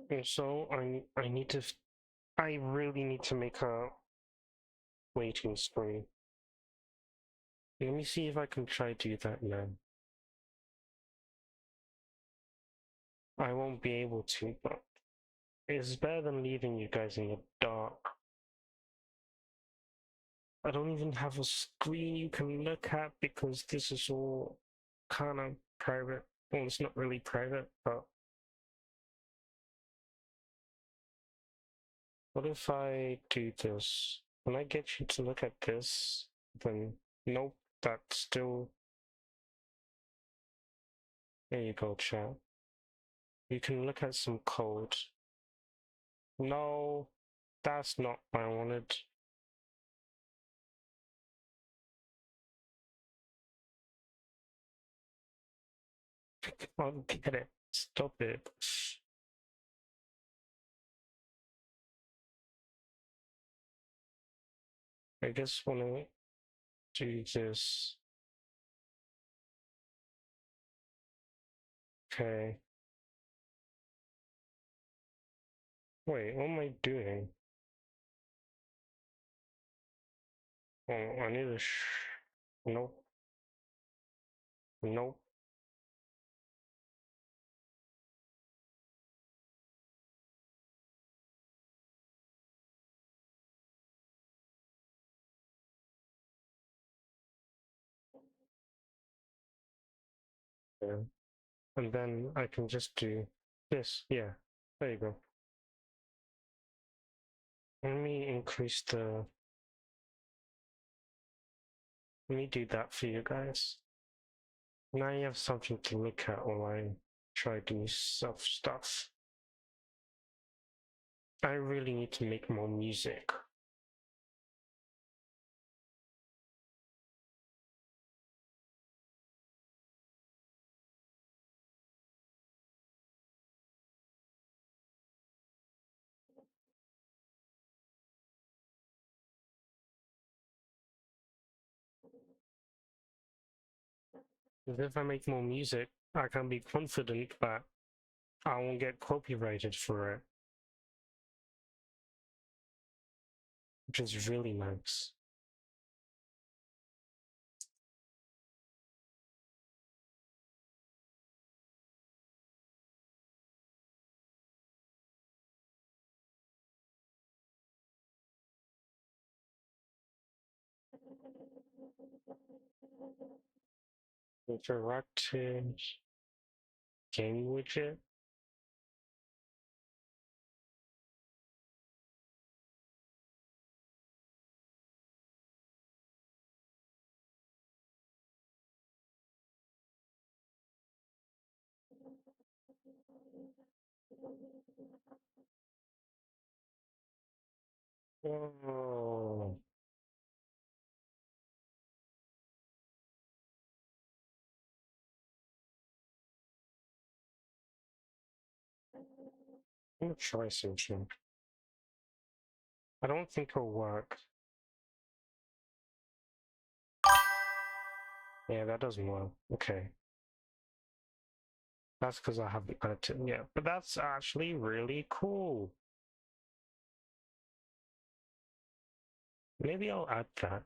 And so I need to I really need to make a waiting screen. Let me see if I can try to do that now. I won't be able to, but it's better than leaving you guys in the dark. I don't even have a screen you can look at because this is all kind of private. Well, it's not really private, but what if I do this? When I get you to look at this, then nope, that's still. There you go, chat. You can look at some code. No, that's not what I wanted. I'll get it. Stop it. I just want to do this. Okay. Wait, what am I doing? Oh, I need to nope. Nope. Yeah. And then I can just do this. Yeah. There you go. Let me increase the. Let me do that for you guys. Now you have something to look at while I try to do self stuff. I really need to make more music. If I make more music, I can be confident that I won't get copyrighted for it, which is really nice. Interactive game widget. Oh, I'm gonna try something. I don't think it'll work. Yeah, that doesn't work. Okay. That's because I haven't added it yet. But that's actually really cool. Maybe I'll add that.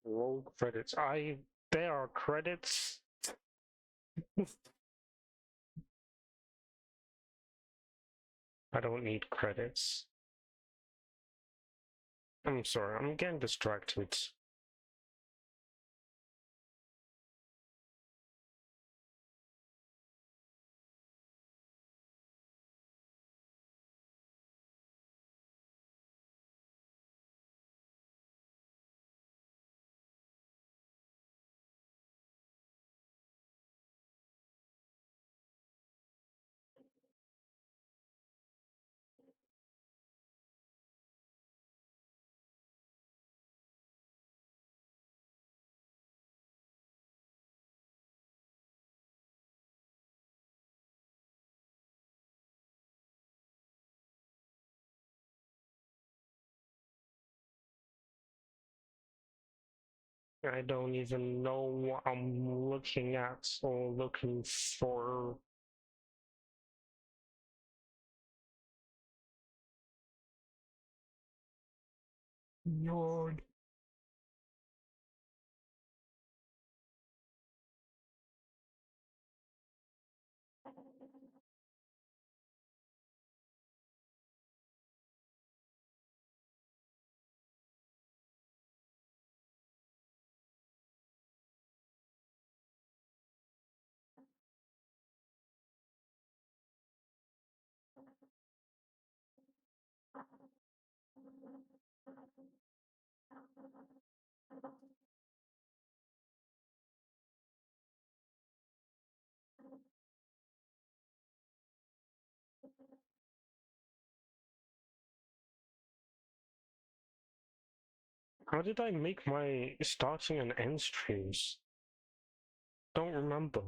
Roll credits. There are credits. I don't need credits. I'm sorry, I'm getting distracted. I don't even know what I'm looking at or looking for. Lord. How did I make my starting and end streams? Don't remember.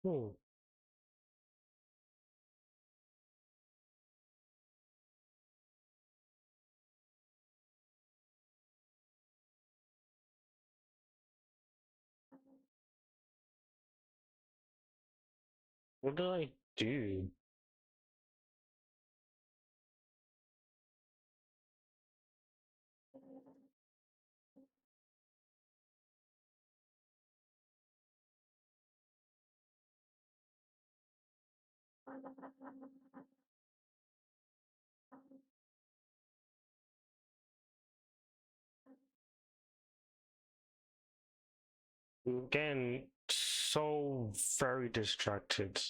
Hmm. What did I do? Again, so very distracted.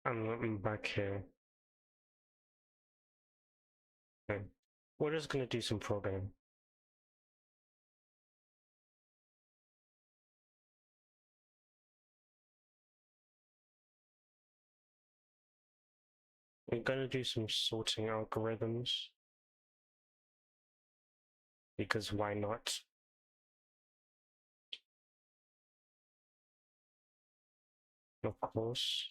I'm back here. Okay. We're just gonna do some programming. I'm gonna do some sorting algorithms because why not? Of course.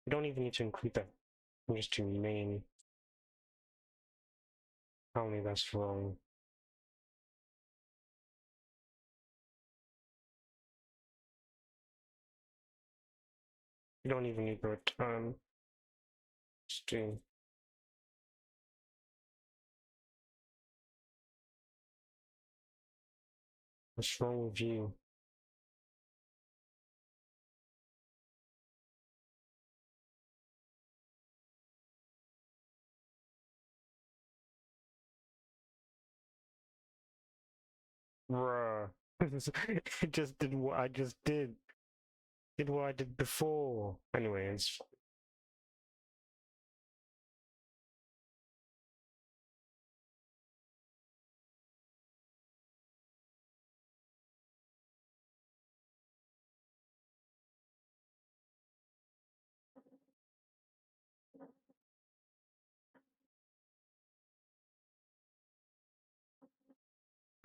You don't even need to include that. Just to main. Tell me that's wrong. You don't even need the return. String. What's wrong with you? Bruh. It just did what I just did. Did what I did before. Anyways.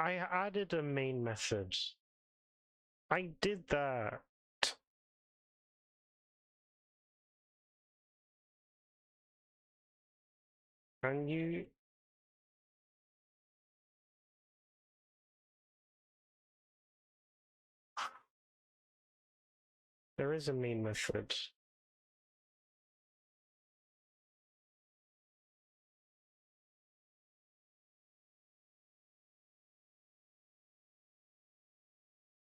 I added a main method. I did that. And you... There is a main method.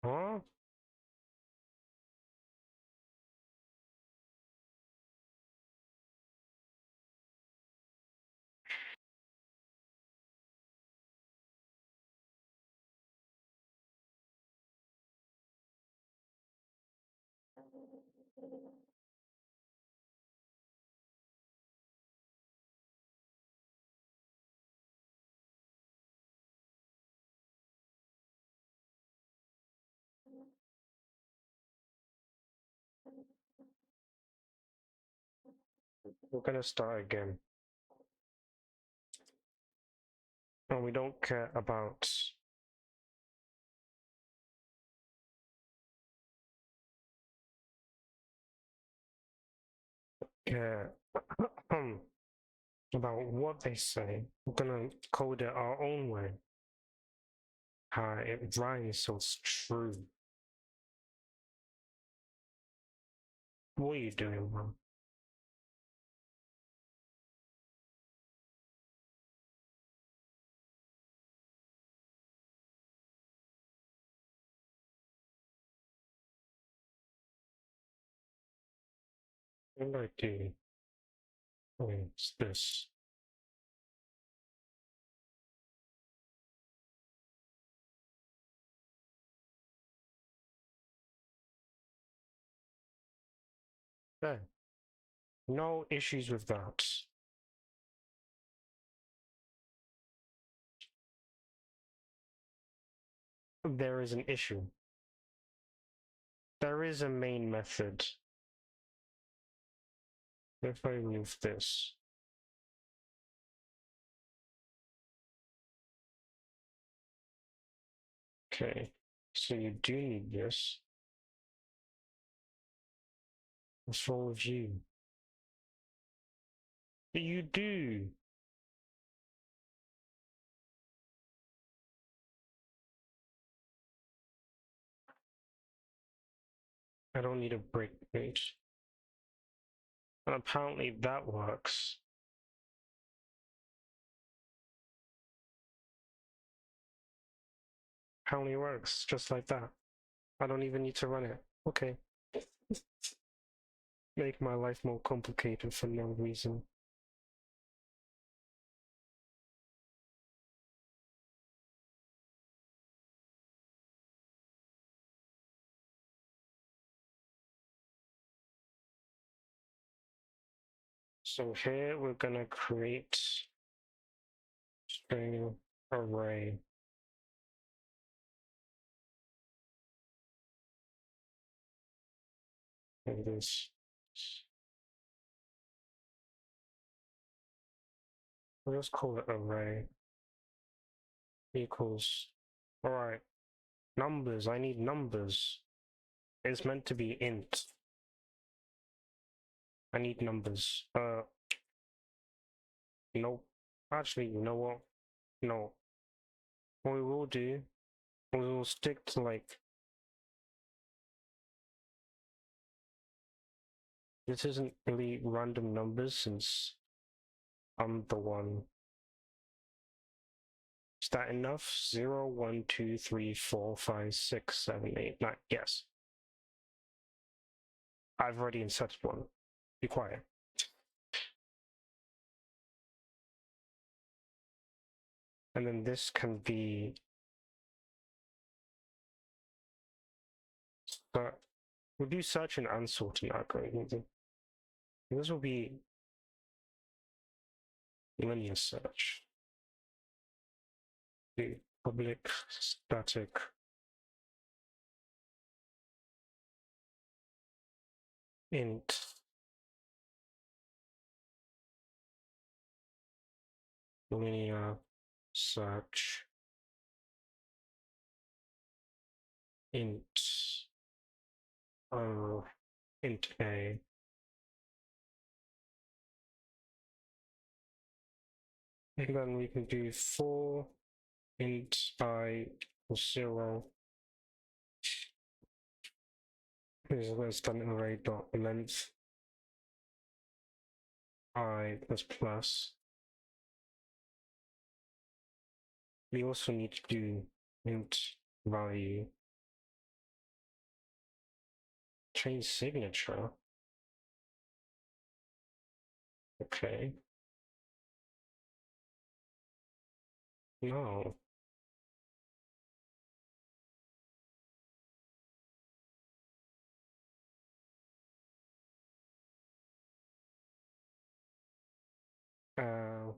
Huh? We're gonna start again. And we don't care about... care about what they say. We're gonna code it our own way. How it rhymes so it's true. What are you doing, man? What do I do? Oh, it's this. There. No issues with that. There is an issue. There is a main method. If I remove this. Okay, so you do need this. What's wrong with you? You do. I don't need a breakpoint. And apparently that works. Apparently works just like that. I don't even need to run it. Okay. Make my life more complicated for no reason. So here we're gonna create string array. Like this. We'll just call it array equals. Alright, numbers. I need numbers. It's meant to be int. I need numbers. Nope. Actually, you know what? No. What we will do, we will stick to like. This isn't really random numbers since I'm the one. Is that enough? 0, 1, 2, 3, 4, 5, 6, 7, 8, 9. Yes. I've already inserted one. Be quiet. And then this can be. But we'll do searching and sorting algorithm. This will be linear search. The public static int linear search int int a. And then we can do for int I equals 0. Let's done array dot length I plus. We also need to do int value change signature. Okay. No. Uh,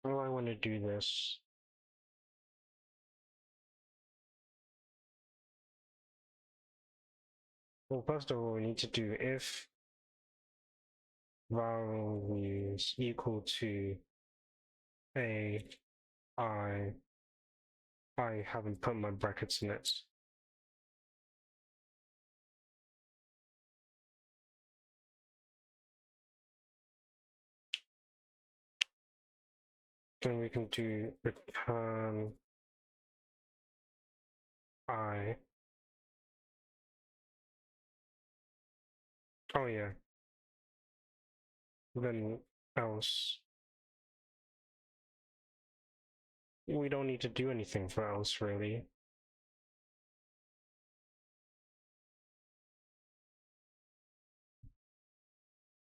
how do I want to do this? Well, first of all, we need to do if values equal to a I haven't put my brackets in it. Then we can do return I. Oh yeah. Then else. We don't need to do anything for else really.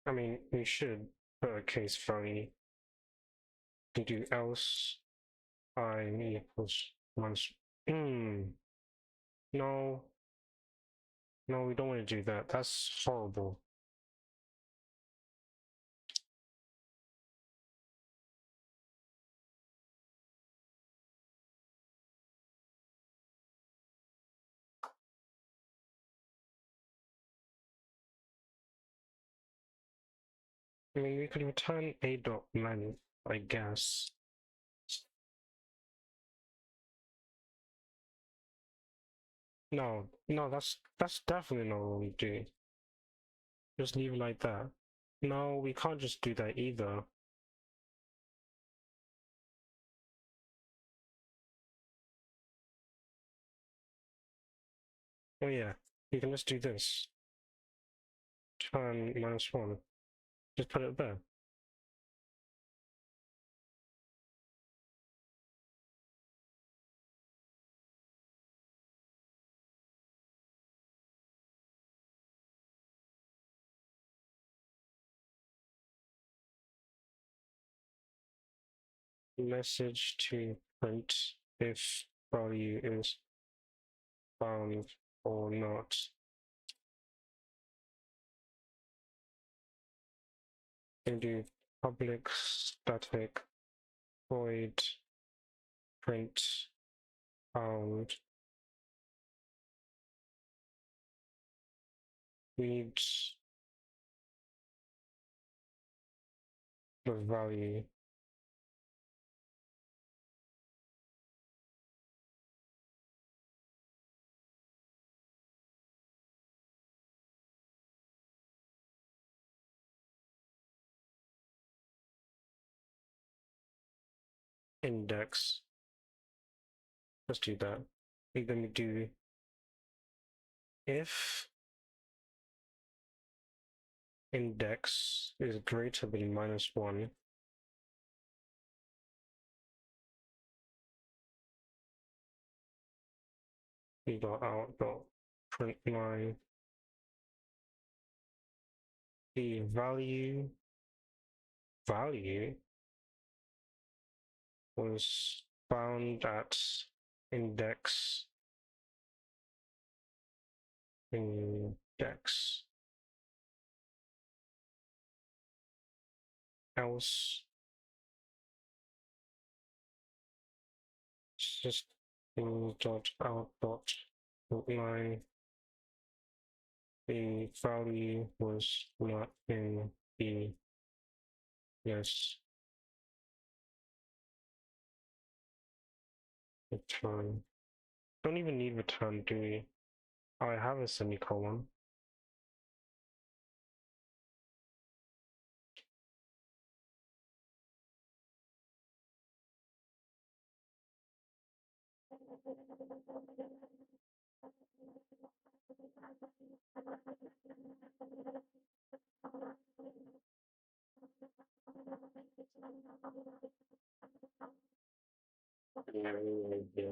I mean, we should put a case value. We do else I equals once. No. No, we don't want to do that. That's horrible. I mean, we could return a dot length, I guess. No, no, that's definitely not what we do. Just leave it like that. No, we can't just do that either. Oh yeah, we can just do this. Turn -1. Just put it there. Message to print if value is found or not. can do public static void print found reads the value index. Let's do that. We're going to do if index is greater than -1, we got out dot print line the value was found at index else system dot out dot line the value was not in the yes return. Don't even need return, do we? Oh, I have a semicolon. Yeah.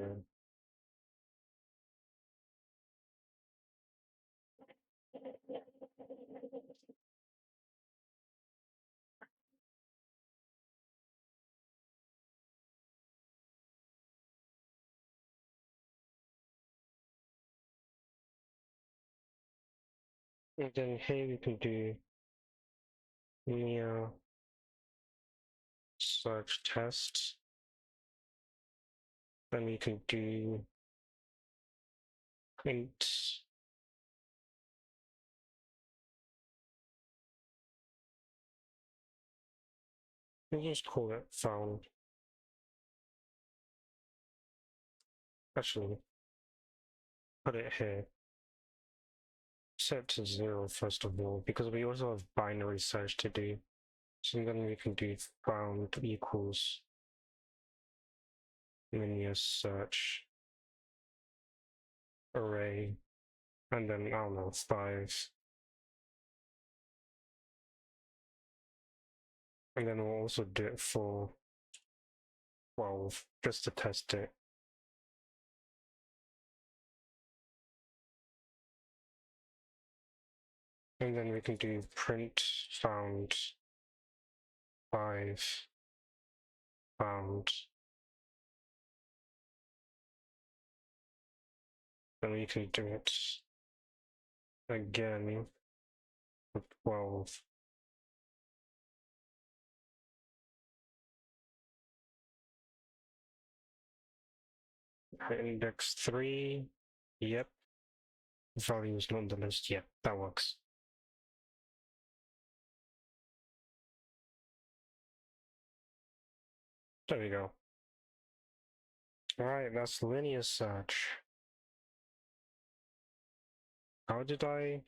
And then here we can do near search test. Then we can do print we'll just call it found. Actually, put it here. Set to 0 first of all, because we also have binary search to do. So then we can do found equals linear search array, and then I don't know, 5. And then we'll also do it for 12, just to test it. And then we can do print found 5 found. Then we can do it again with 12. Index 3, yep. Value is not on the list, yep, that works. There we go. Alright, that's linear search. How did I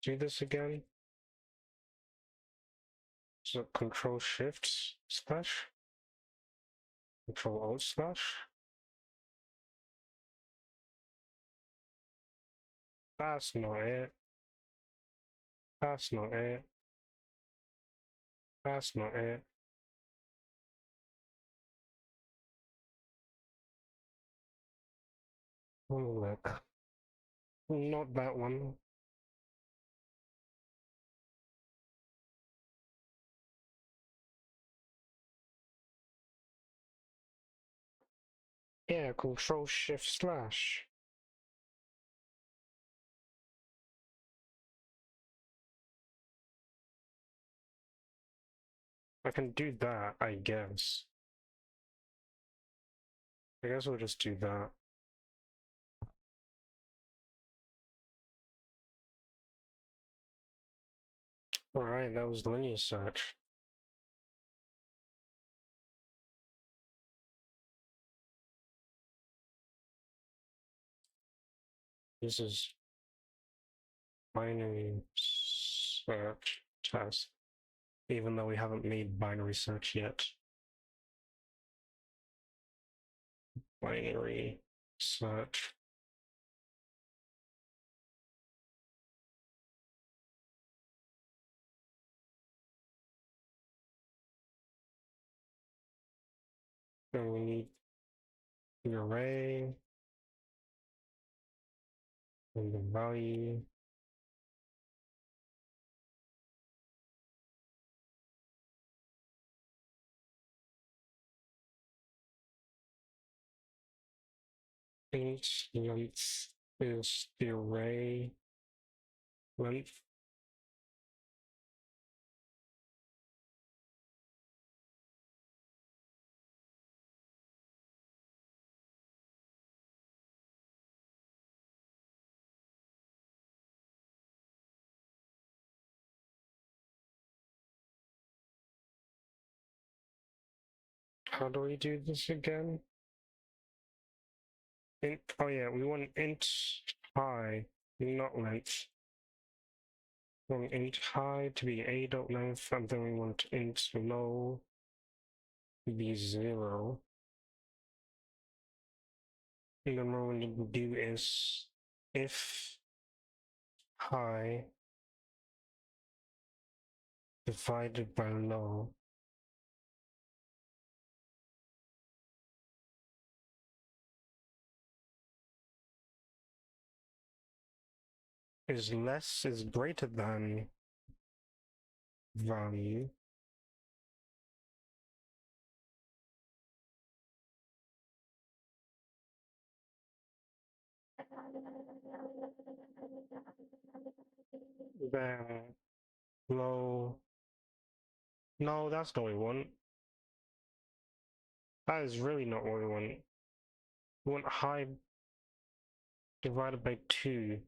do this again? So Control Shift slash? Control Alt slash? That's not it. That's not it. That's not it. Oh, look. Not that one. Yeah, Control Shift slash. I can do that, I guess. I guess we'll just do that. Alright, that was linear search. This is binary search test, even though we haven't made binary search yet. Binary search. Then we need the array and the value. Int length is the array length. How do we do this again? Int, oh yeah, we want int high, not length. We want int high to be a dot length, and then we want int low to be 0. And then what we need to do is if high divided by low is greater than value, then low. No, that's not what we want. That is really not what we want. We want high divided by 2.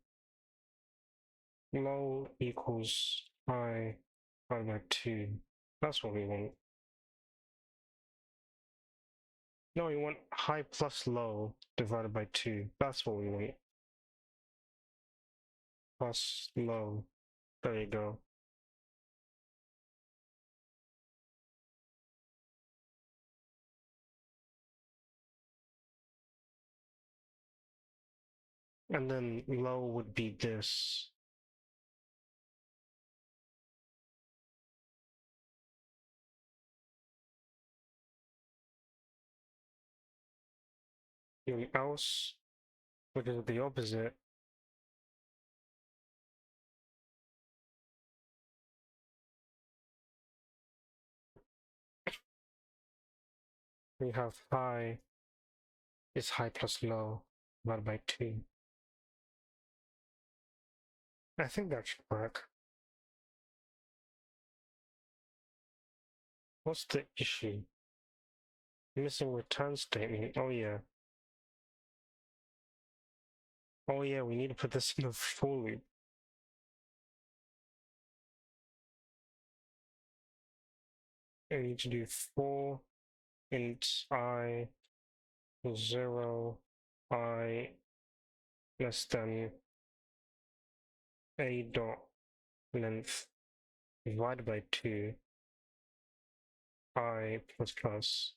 Low equals high divided by 2. That's what we want. No, we want high plus low divided by 2. That's what we want. Plus low. There you go. And then low would be this. And else, which is the opposite, we have high is high plus low divided by 2. I think that should work. What's the issue? Missing return statement. Oh yeah. Oh yeah, we need to put this in the for loop. I need to do for int I 0 I less than a dot length divided by 2 I plus plus.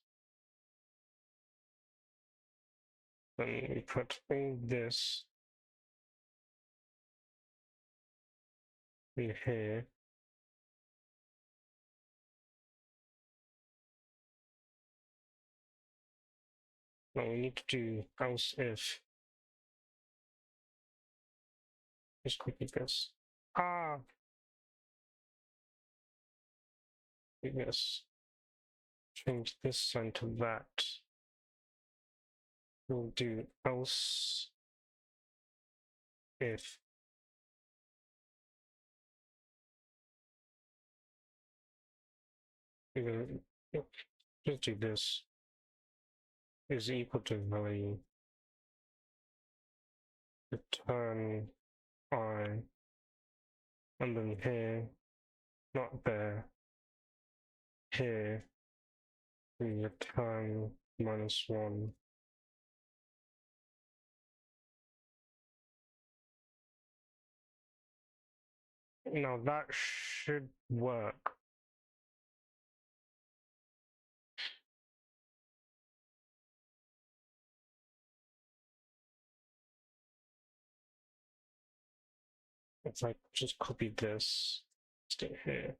Then we put all this in here. Now we need to do else if. Just copy this. Ah! Yes. Change this sign to that. We'll do else if Even just do this is equal to value return I, and then here, not there, here we return -1. Now that should work. If I just copy this, stick here,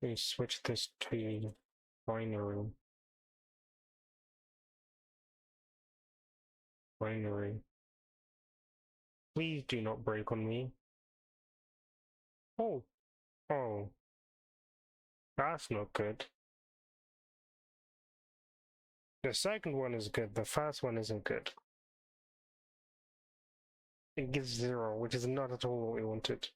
we switch this to binary. Binary. Please do not break on me. Oh, oh, that's not good. The second one is good, the first one isn't good. It gives 0, which is not at all what we wanted.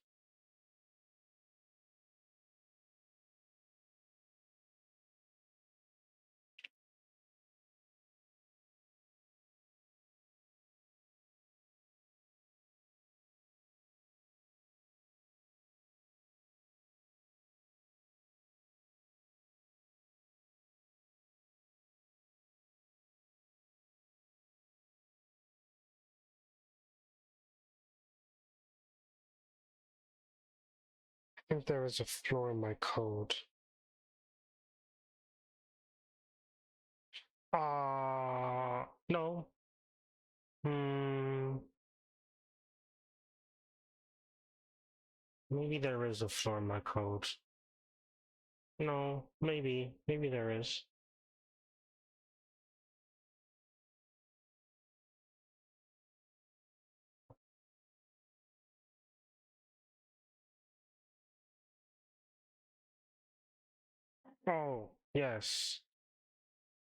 I think there is a flaw in my code. No. Maybe there is a flaw in my code. No, maybe there is. Oh, yes.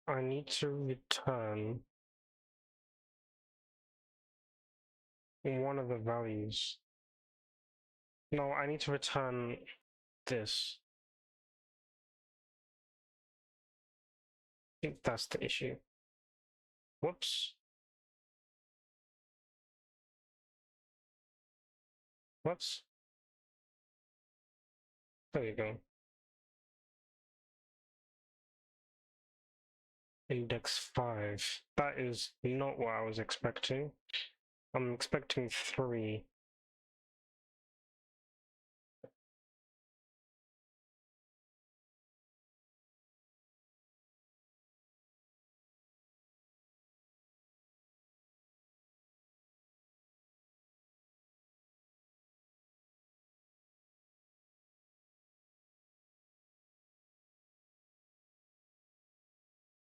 I need to return one of the values. No, I need to return this. I think that's the issue. Whoops. Whoops. There you go. Index 5. That is not what I was expecting. I'm expecting 3.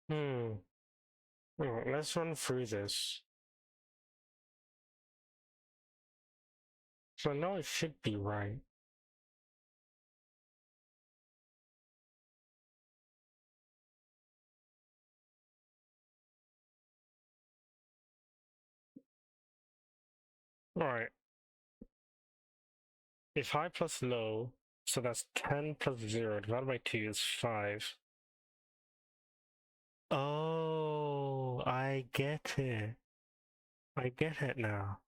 Hmm. Alright, let's run through this. So now it should be right. Alright. If high plus low, so that's 10 plus 0 divided by 2 is 5. Oh, I get it. I get it now.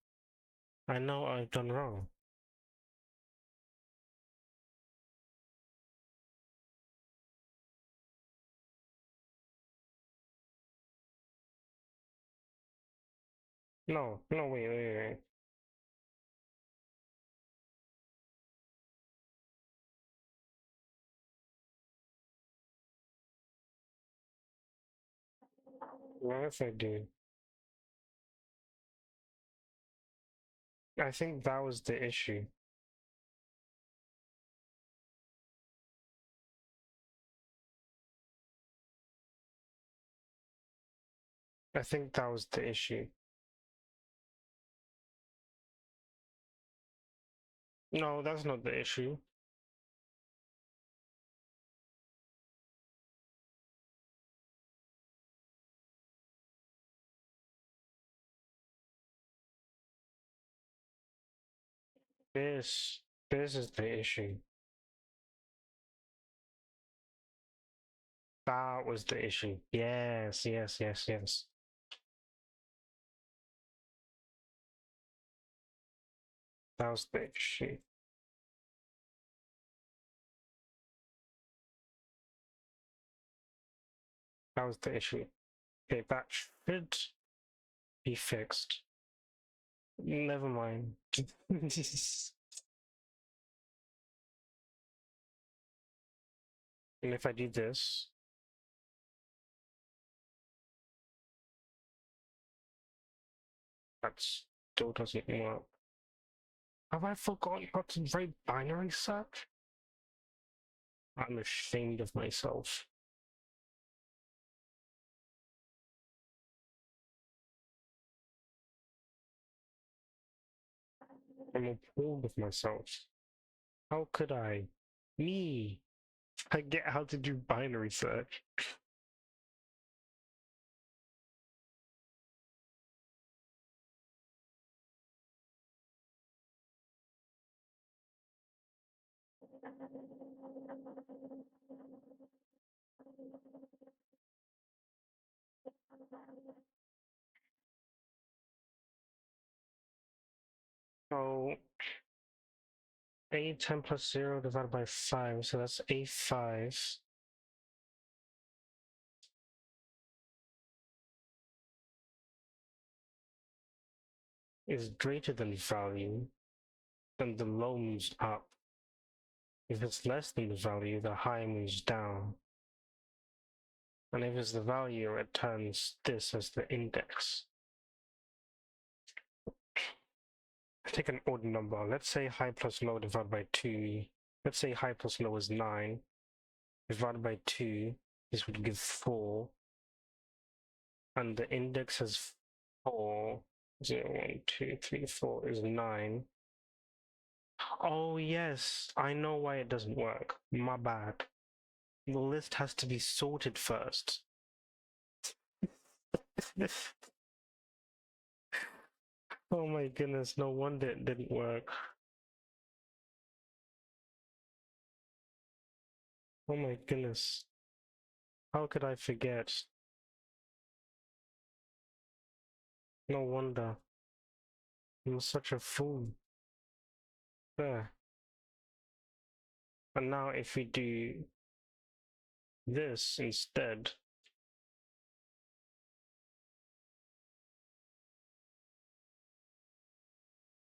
I know what I've done wrong. No, wait. What if I do? I think that was the issue. I think that was the issue. No, that's not the issue. This is the issue. That was the issue. Yes, yes, yes, yes. That was the issue. That was the issue. Okay, that should be fixed. Never mind. And if I do this, that still doesn't work. Have I forgotten how to write binary search? I'm ashamed of myself. I'm appalled with myself. How could I? Me! Forget how to do binary search. So A10 plus 0 divided by 5, so that's A5. Is greater than value, then the low moves up. If it's less than the value, the high moves down. And if it's the value, it turns this as the index. Take an odd number. Let's say high plus low divided by 2. Let's say high plus low is 9. Divided by 2, this would give 4. And the index has 4. 0, 1, 2, 3, 4 is 9. Oh, yes, I know why it doesn't work. My bad. The list has to be sorted first. Oh my goodness, no wonder it didn't work. Oh my goodness. How could I forget? No wonder. I'm such a fool. There. And now if we do this instead,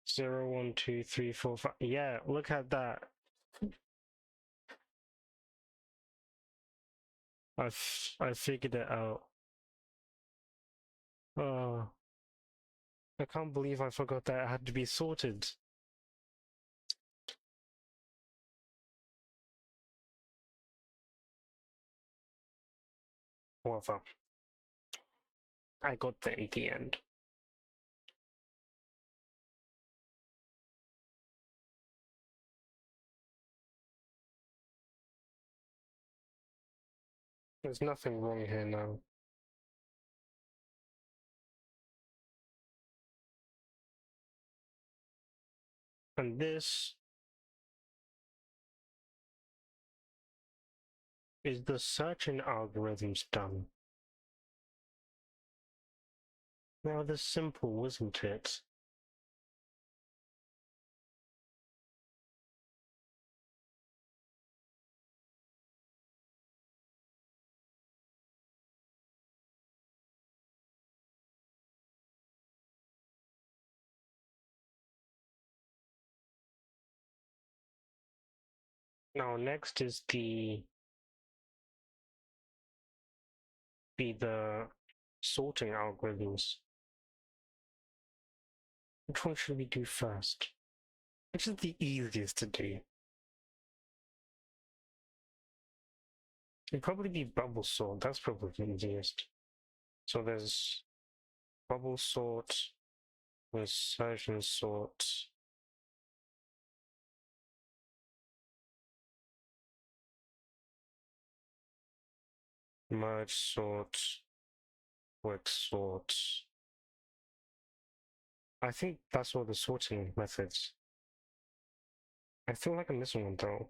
zero, 1, 2, 3, 4, 5. Yeah, look at that. I figured it out. Oh, I can't believe I forgot that it had to be sorted. Whatever. I got there in the end. There's nothing wrong here now. And this is the searching algorithms done. Now this simple, wasn't it? Now next is the sorting algorithms. Which one should we do first? Which is the easiest to do? It'd probably be bubble sort. That's probably the easiest. So there's bubble sort, insertion sort, merge sort, quick sort. I think that's all the sorting methods. I feel like I'm missing one though.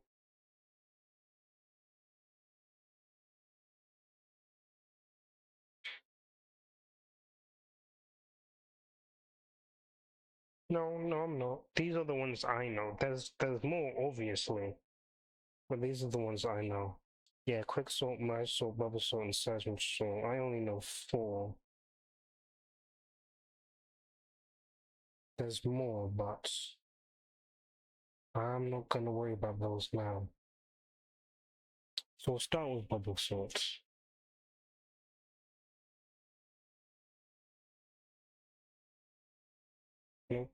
No, no, I'm not. These are the ones I know. There's more, obviously, but these are the ones I know. Yeah, quick salt, merge salt, bubble salt, and seismic salt. I only know four. There's more, but I'm not gonna worry about those now. So we'll start with bubble salt. Nope.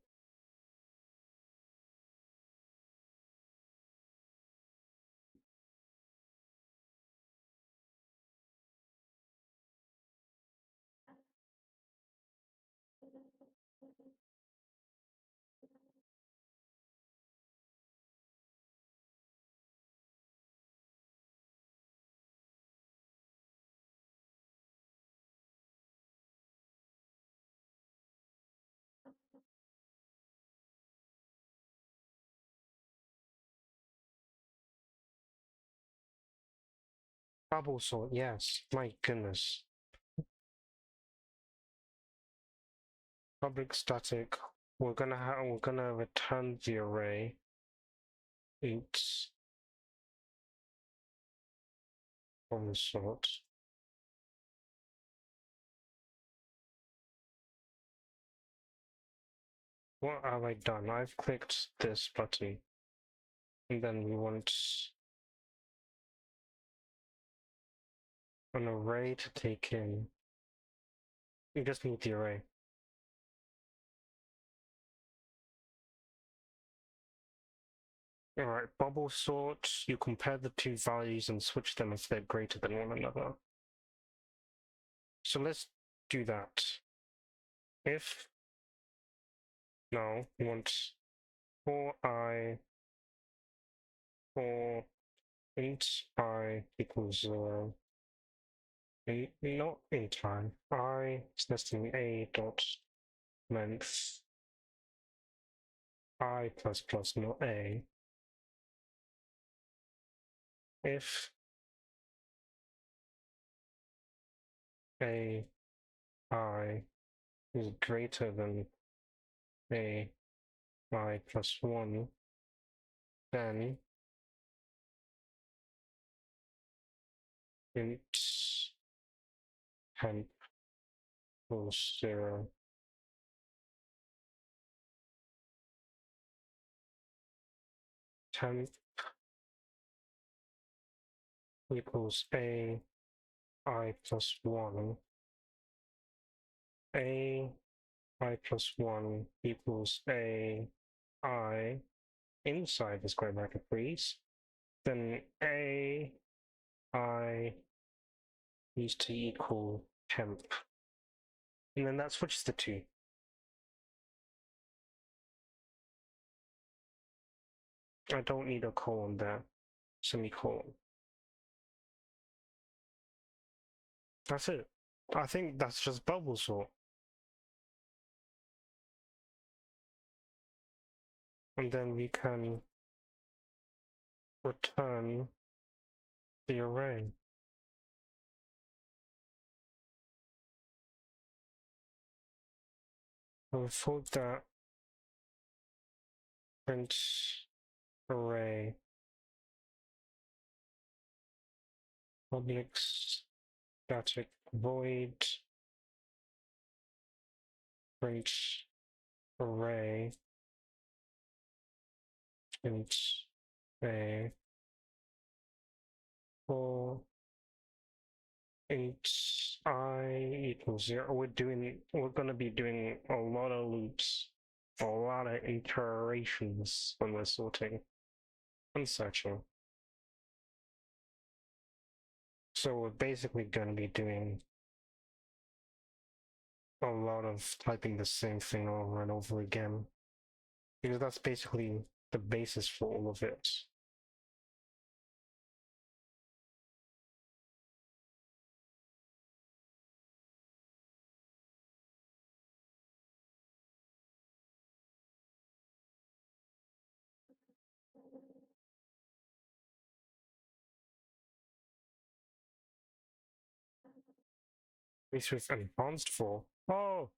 Bubble salt, yes. My goodness. Public static. We're gonna return the array. It's bubble salt. What have I done? I've clicked this button, and then we want an array to take in. You just need the array. Alright, bubble sort, you compare the two values and switch them if they're greater than one another. So let's do that. If no, we want for I for int I equals 0. Not int I is less than a dot length I plus plus not a. If a I is greater than a I plus 1, then int temp equals 0. Temp equals a I plus 1. A I plus 1 equals a I inside the square bracket, please. Then a I needs to equal temp. And then that switches the two. I don't need a colon there. Semicolon. That's it. I think that's just bubble sort. And then we can return the array. And for that, print array public static void print array int a for int I equals 0. We're gonna be doing a lot of loops, a lot of iterations when we're sorting and searching. So we're basically gonna be doing a lot of typing the same thing over and over again, because that's basically the basis for all of it. This was enhanced for. Oh,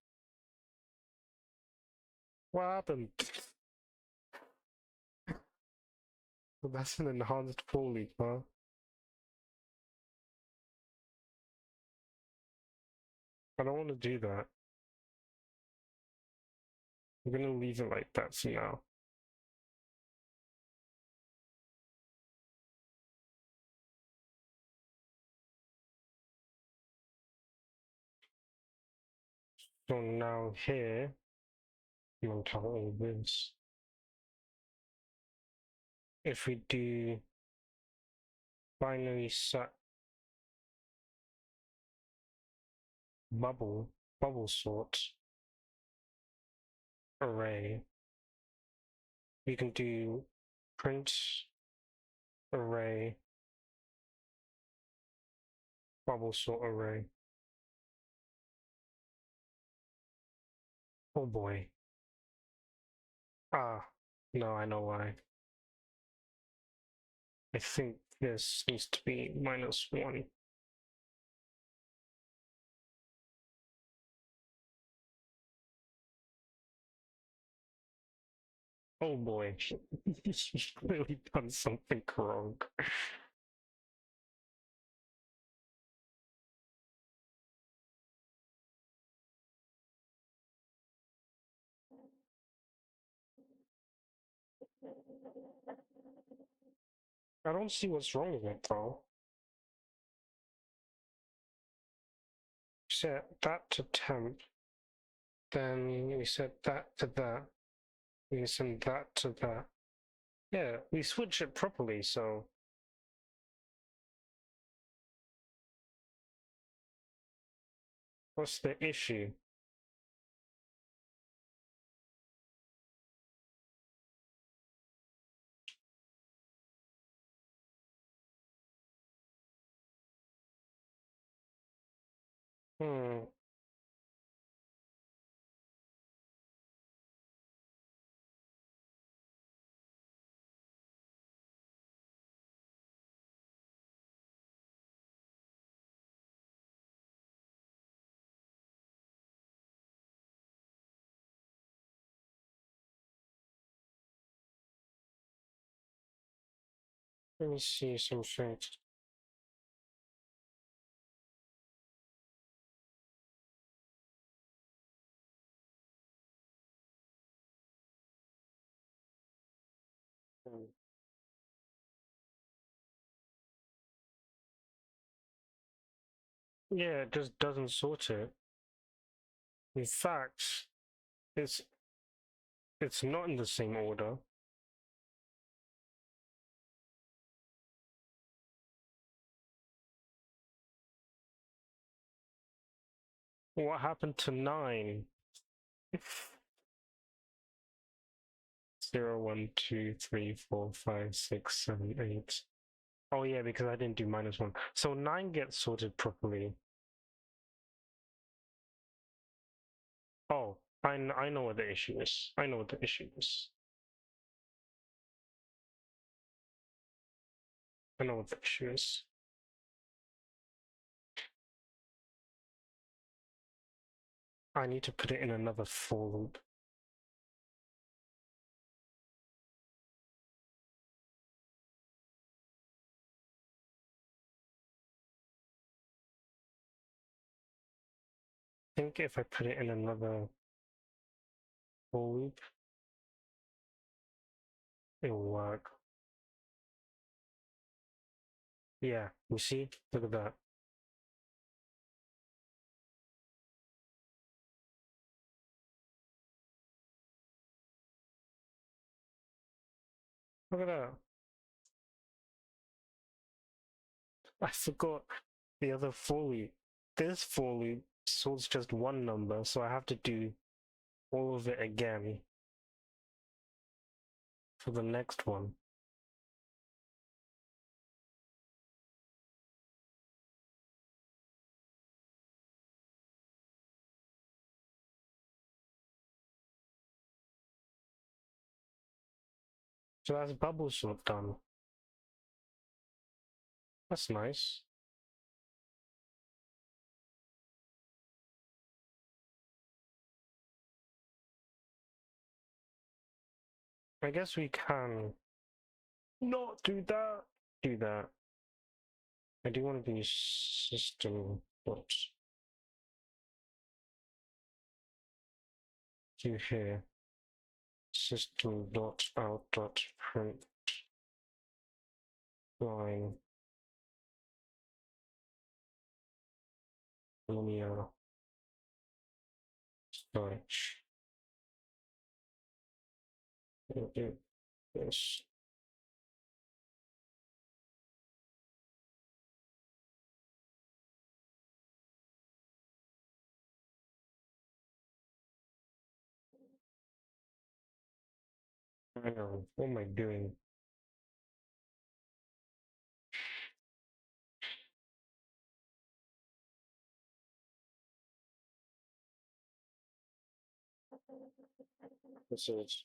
What happened? That's an enhanced full leap, huh? I don't want to do that. I'm gonna leave it like that for now. So now here, I'm on top of this. If we do binary set bubble sort array, we can do print array bubble sort array. Oh boy. Ah, no, I know why. I think this needs to be -1. Oh boy. She's clearly done something wrong. I don't see what's wrong with it though. Set that to temp, then we set that to that, we send that to that. Yeah, we switch it properly, so what's the issue? Hmm. Let me see something. Hmm. Yeah, it just doesn't sort it. In fact, it's it's not in the same order. What happened to 9? 0, 1, 2, 3, 4, 5, 6, 7, 8. Oh yeah, because I didn't do -1. So 9 gets sorted properly. Oh, I know what the issue is. I know what the issue is. I know what the issue is. I need to put it in another for loop. I think if I put it in another for loop, it will work. Yeah, you see? Look at that. Look at that. I forgot the other for loop. This for loop sorts just one number, so I have to do all of it again for the next one. So that's bubble sort done. That's nice. I guess we can not do that. Do that. I do want to be system dot do here system dot out dot print line linear search. We'll do this. I know. What am I doing? This is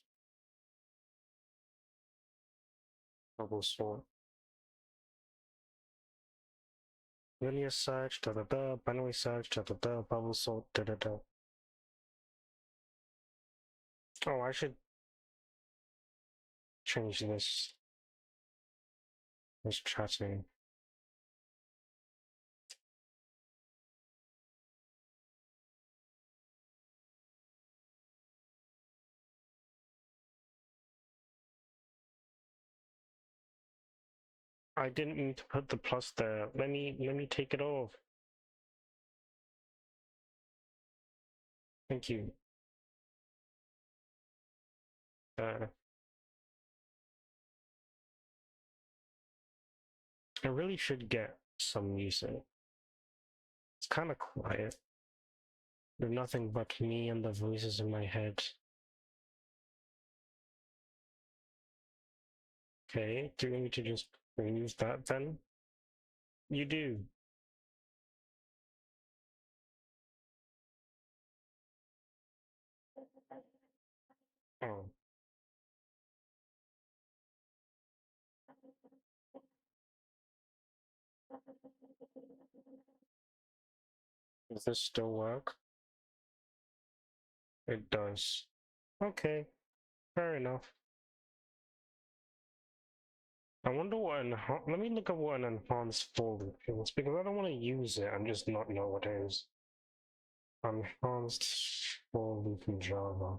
bubble sort. Linear search, da da da, binary search, da da da, bubble sort, da da da. Oh, I should change this. This chatting. I didn't mean to put the plus there. Let me take it off. Thank you. I really should get some music. It's kind of quiet. There's nothing but me and the voices in my head. Okay, do you want me to just remove that then? You do. Oh. Does this still work? It does. Okay, fair enough. I wonder what let me look at what an enhanced for loop is, because I don't want to use it and just not know what it is. Enhanced for loop in Java.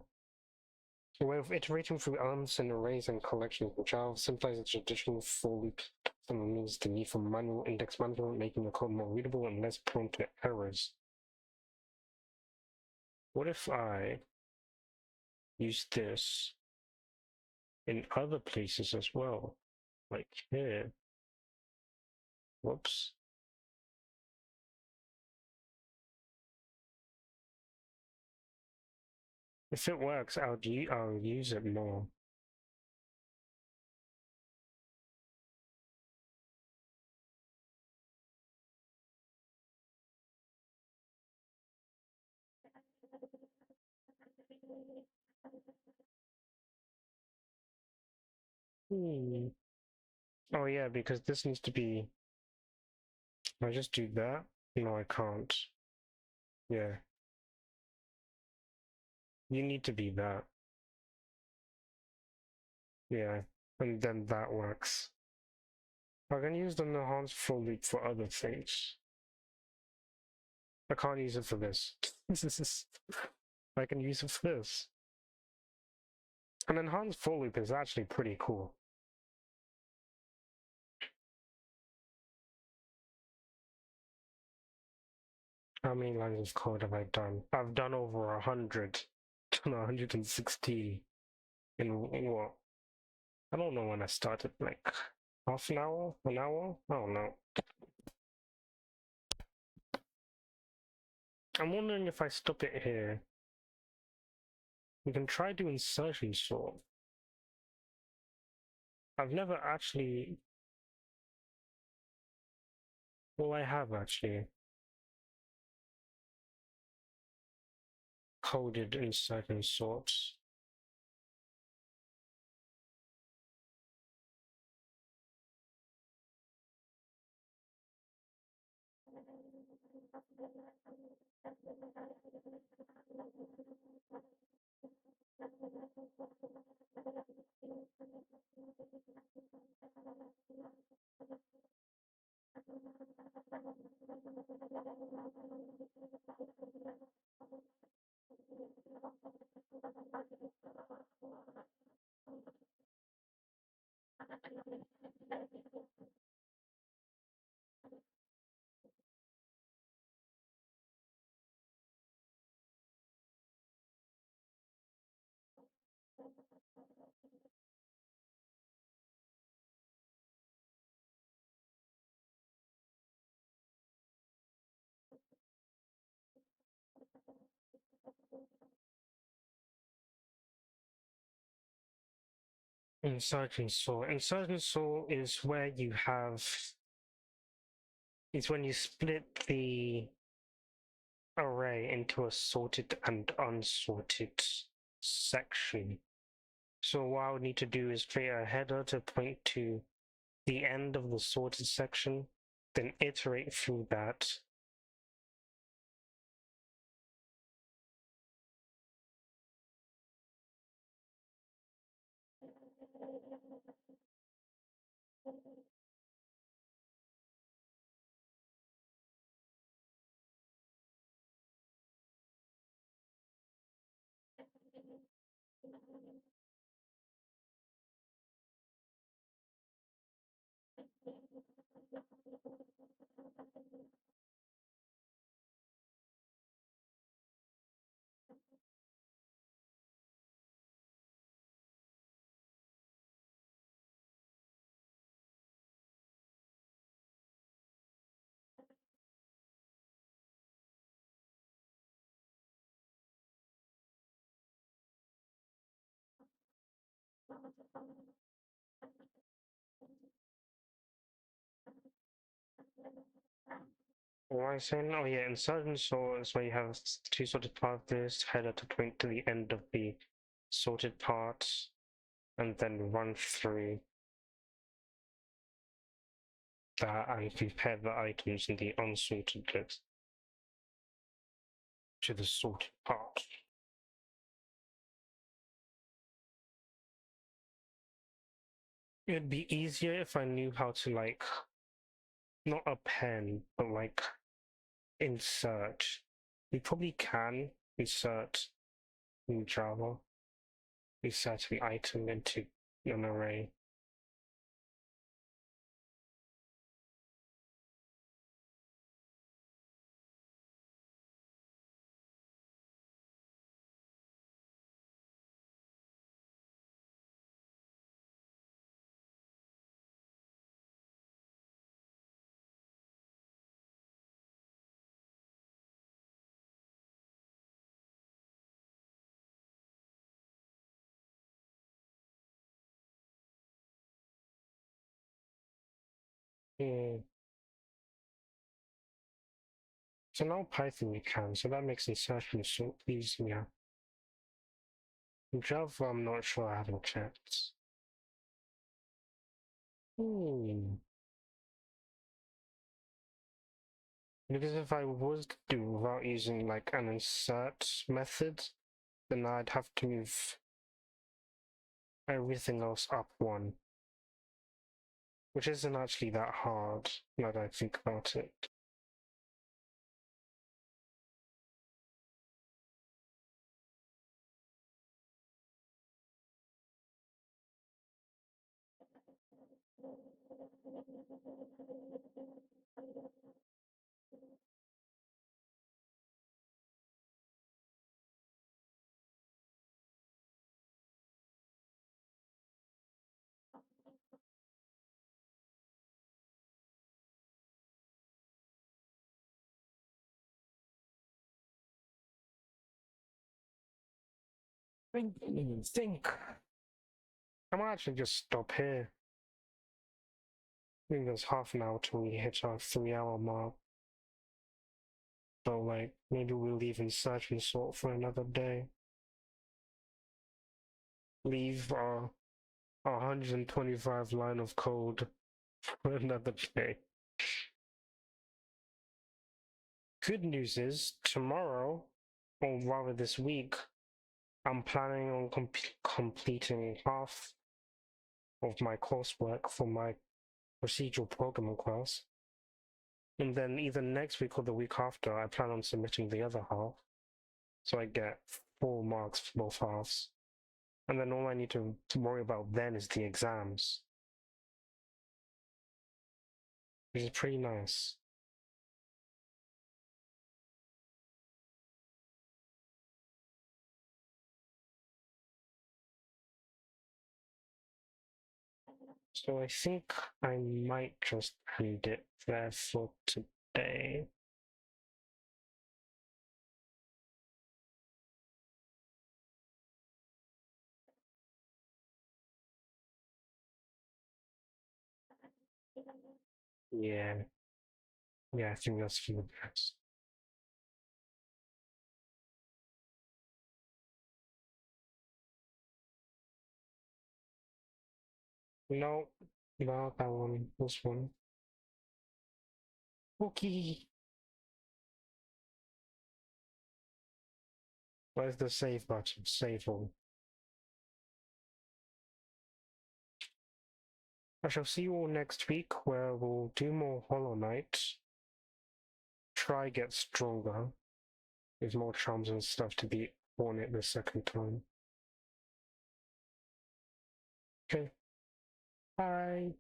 A way of iterating through elements and arrays and collections in Java simplifies the traditional for loop and removes the need for manual index management, making the code more readable and less prone to errors. What if I use this in other places as well? Like here. Whoops. If it works, I'll use it more. Oh yeah, because this needs to be. I just do that? No, I can't. Yeah. You need to be that. Yeah. And then that works. I can use the enhanced for loop for other things. I can't use it for this. I can use it for this. An enhanced for loop is actually pretty cool. How many lines of code have I done? I've done over 100. 116 in what? I don't know when I started, like half an hour? An hour? I don't know. I'm wondering if I stop it here. We can try to insertion sort. I've never actually. Well, I have actually coded insertion sorts. Insurgent Soul. Insurgent Soul is where you have. It's when you split the array into a sorted and unsorted section. So what I would need to do is create a header to point to the end of the sorted section, then iterate through that. What am I saying? Oh yeah, insertion sort is where you have two sorted paths, header to point to the end of the sorted part, and then run through that and compare the items in the unsorted list to the sorted part. It'd be easier if I knew how to, like, not append, but like insert. We probably can insert in Java, insert an item into an array. Hmm. So now Python you can, so that makes insertion so easier. In Java, I'm not sure, I haven't checked. Because if I was to do without using like an insert method, then I'd have to move everything else up one, which isn't actually that hard now that I think about it. Think. I might actually just stop here. I think there's half an hour till we hit our 3 hour mark. So like maybe we'll leave insert and sort for another day. Leave our 125 line of code for another day. Good news is tomorrow, or rather this week, I'm planning on completing half of my coursework for my procedural programming class. And then either next week or the week after, I plan on submitting the other half. So I get 4 marks for both halves. And then all I need to worry about then is the exams, which is pretty nice. So I think I might just end it there for today. Yeah, yeah, I think that's for the best. No, not that one. This one. Okay. Where's the save button? Save all. I shall see you all next week where we'll do more Hollow Knight. Try get stronger. There's more charms and stuff to be on it the second time. Okay. Bye.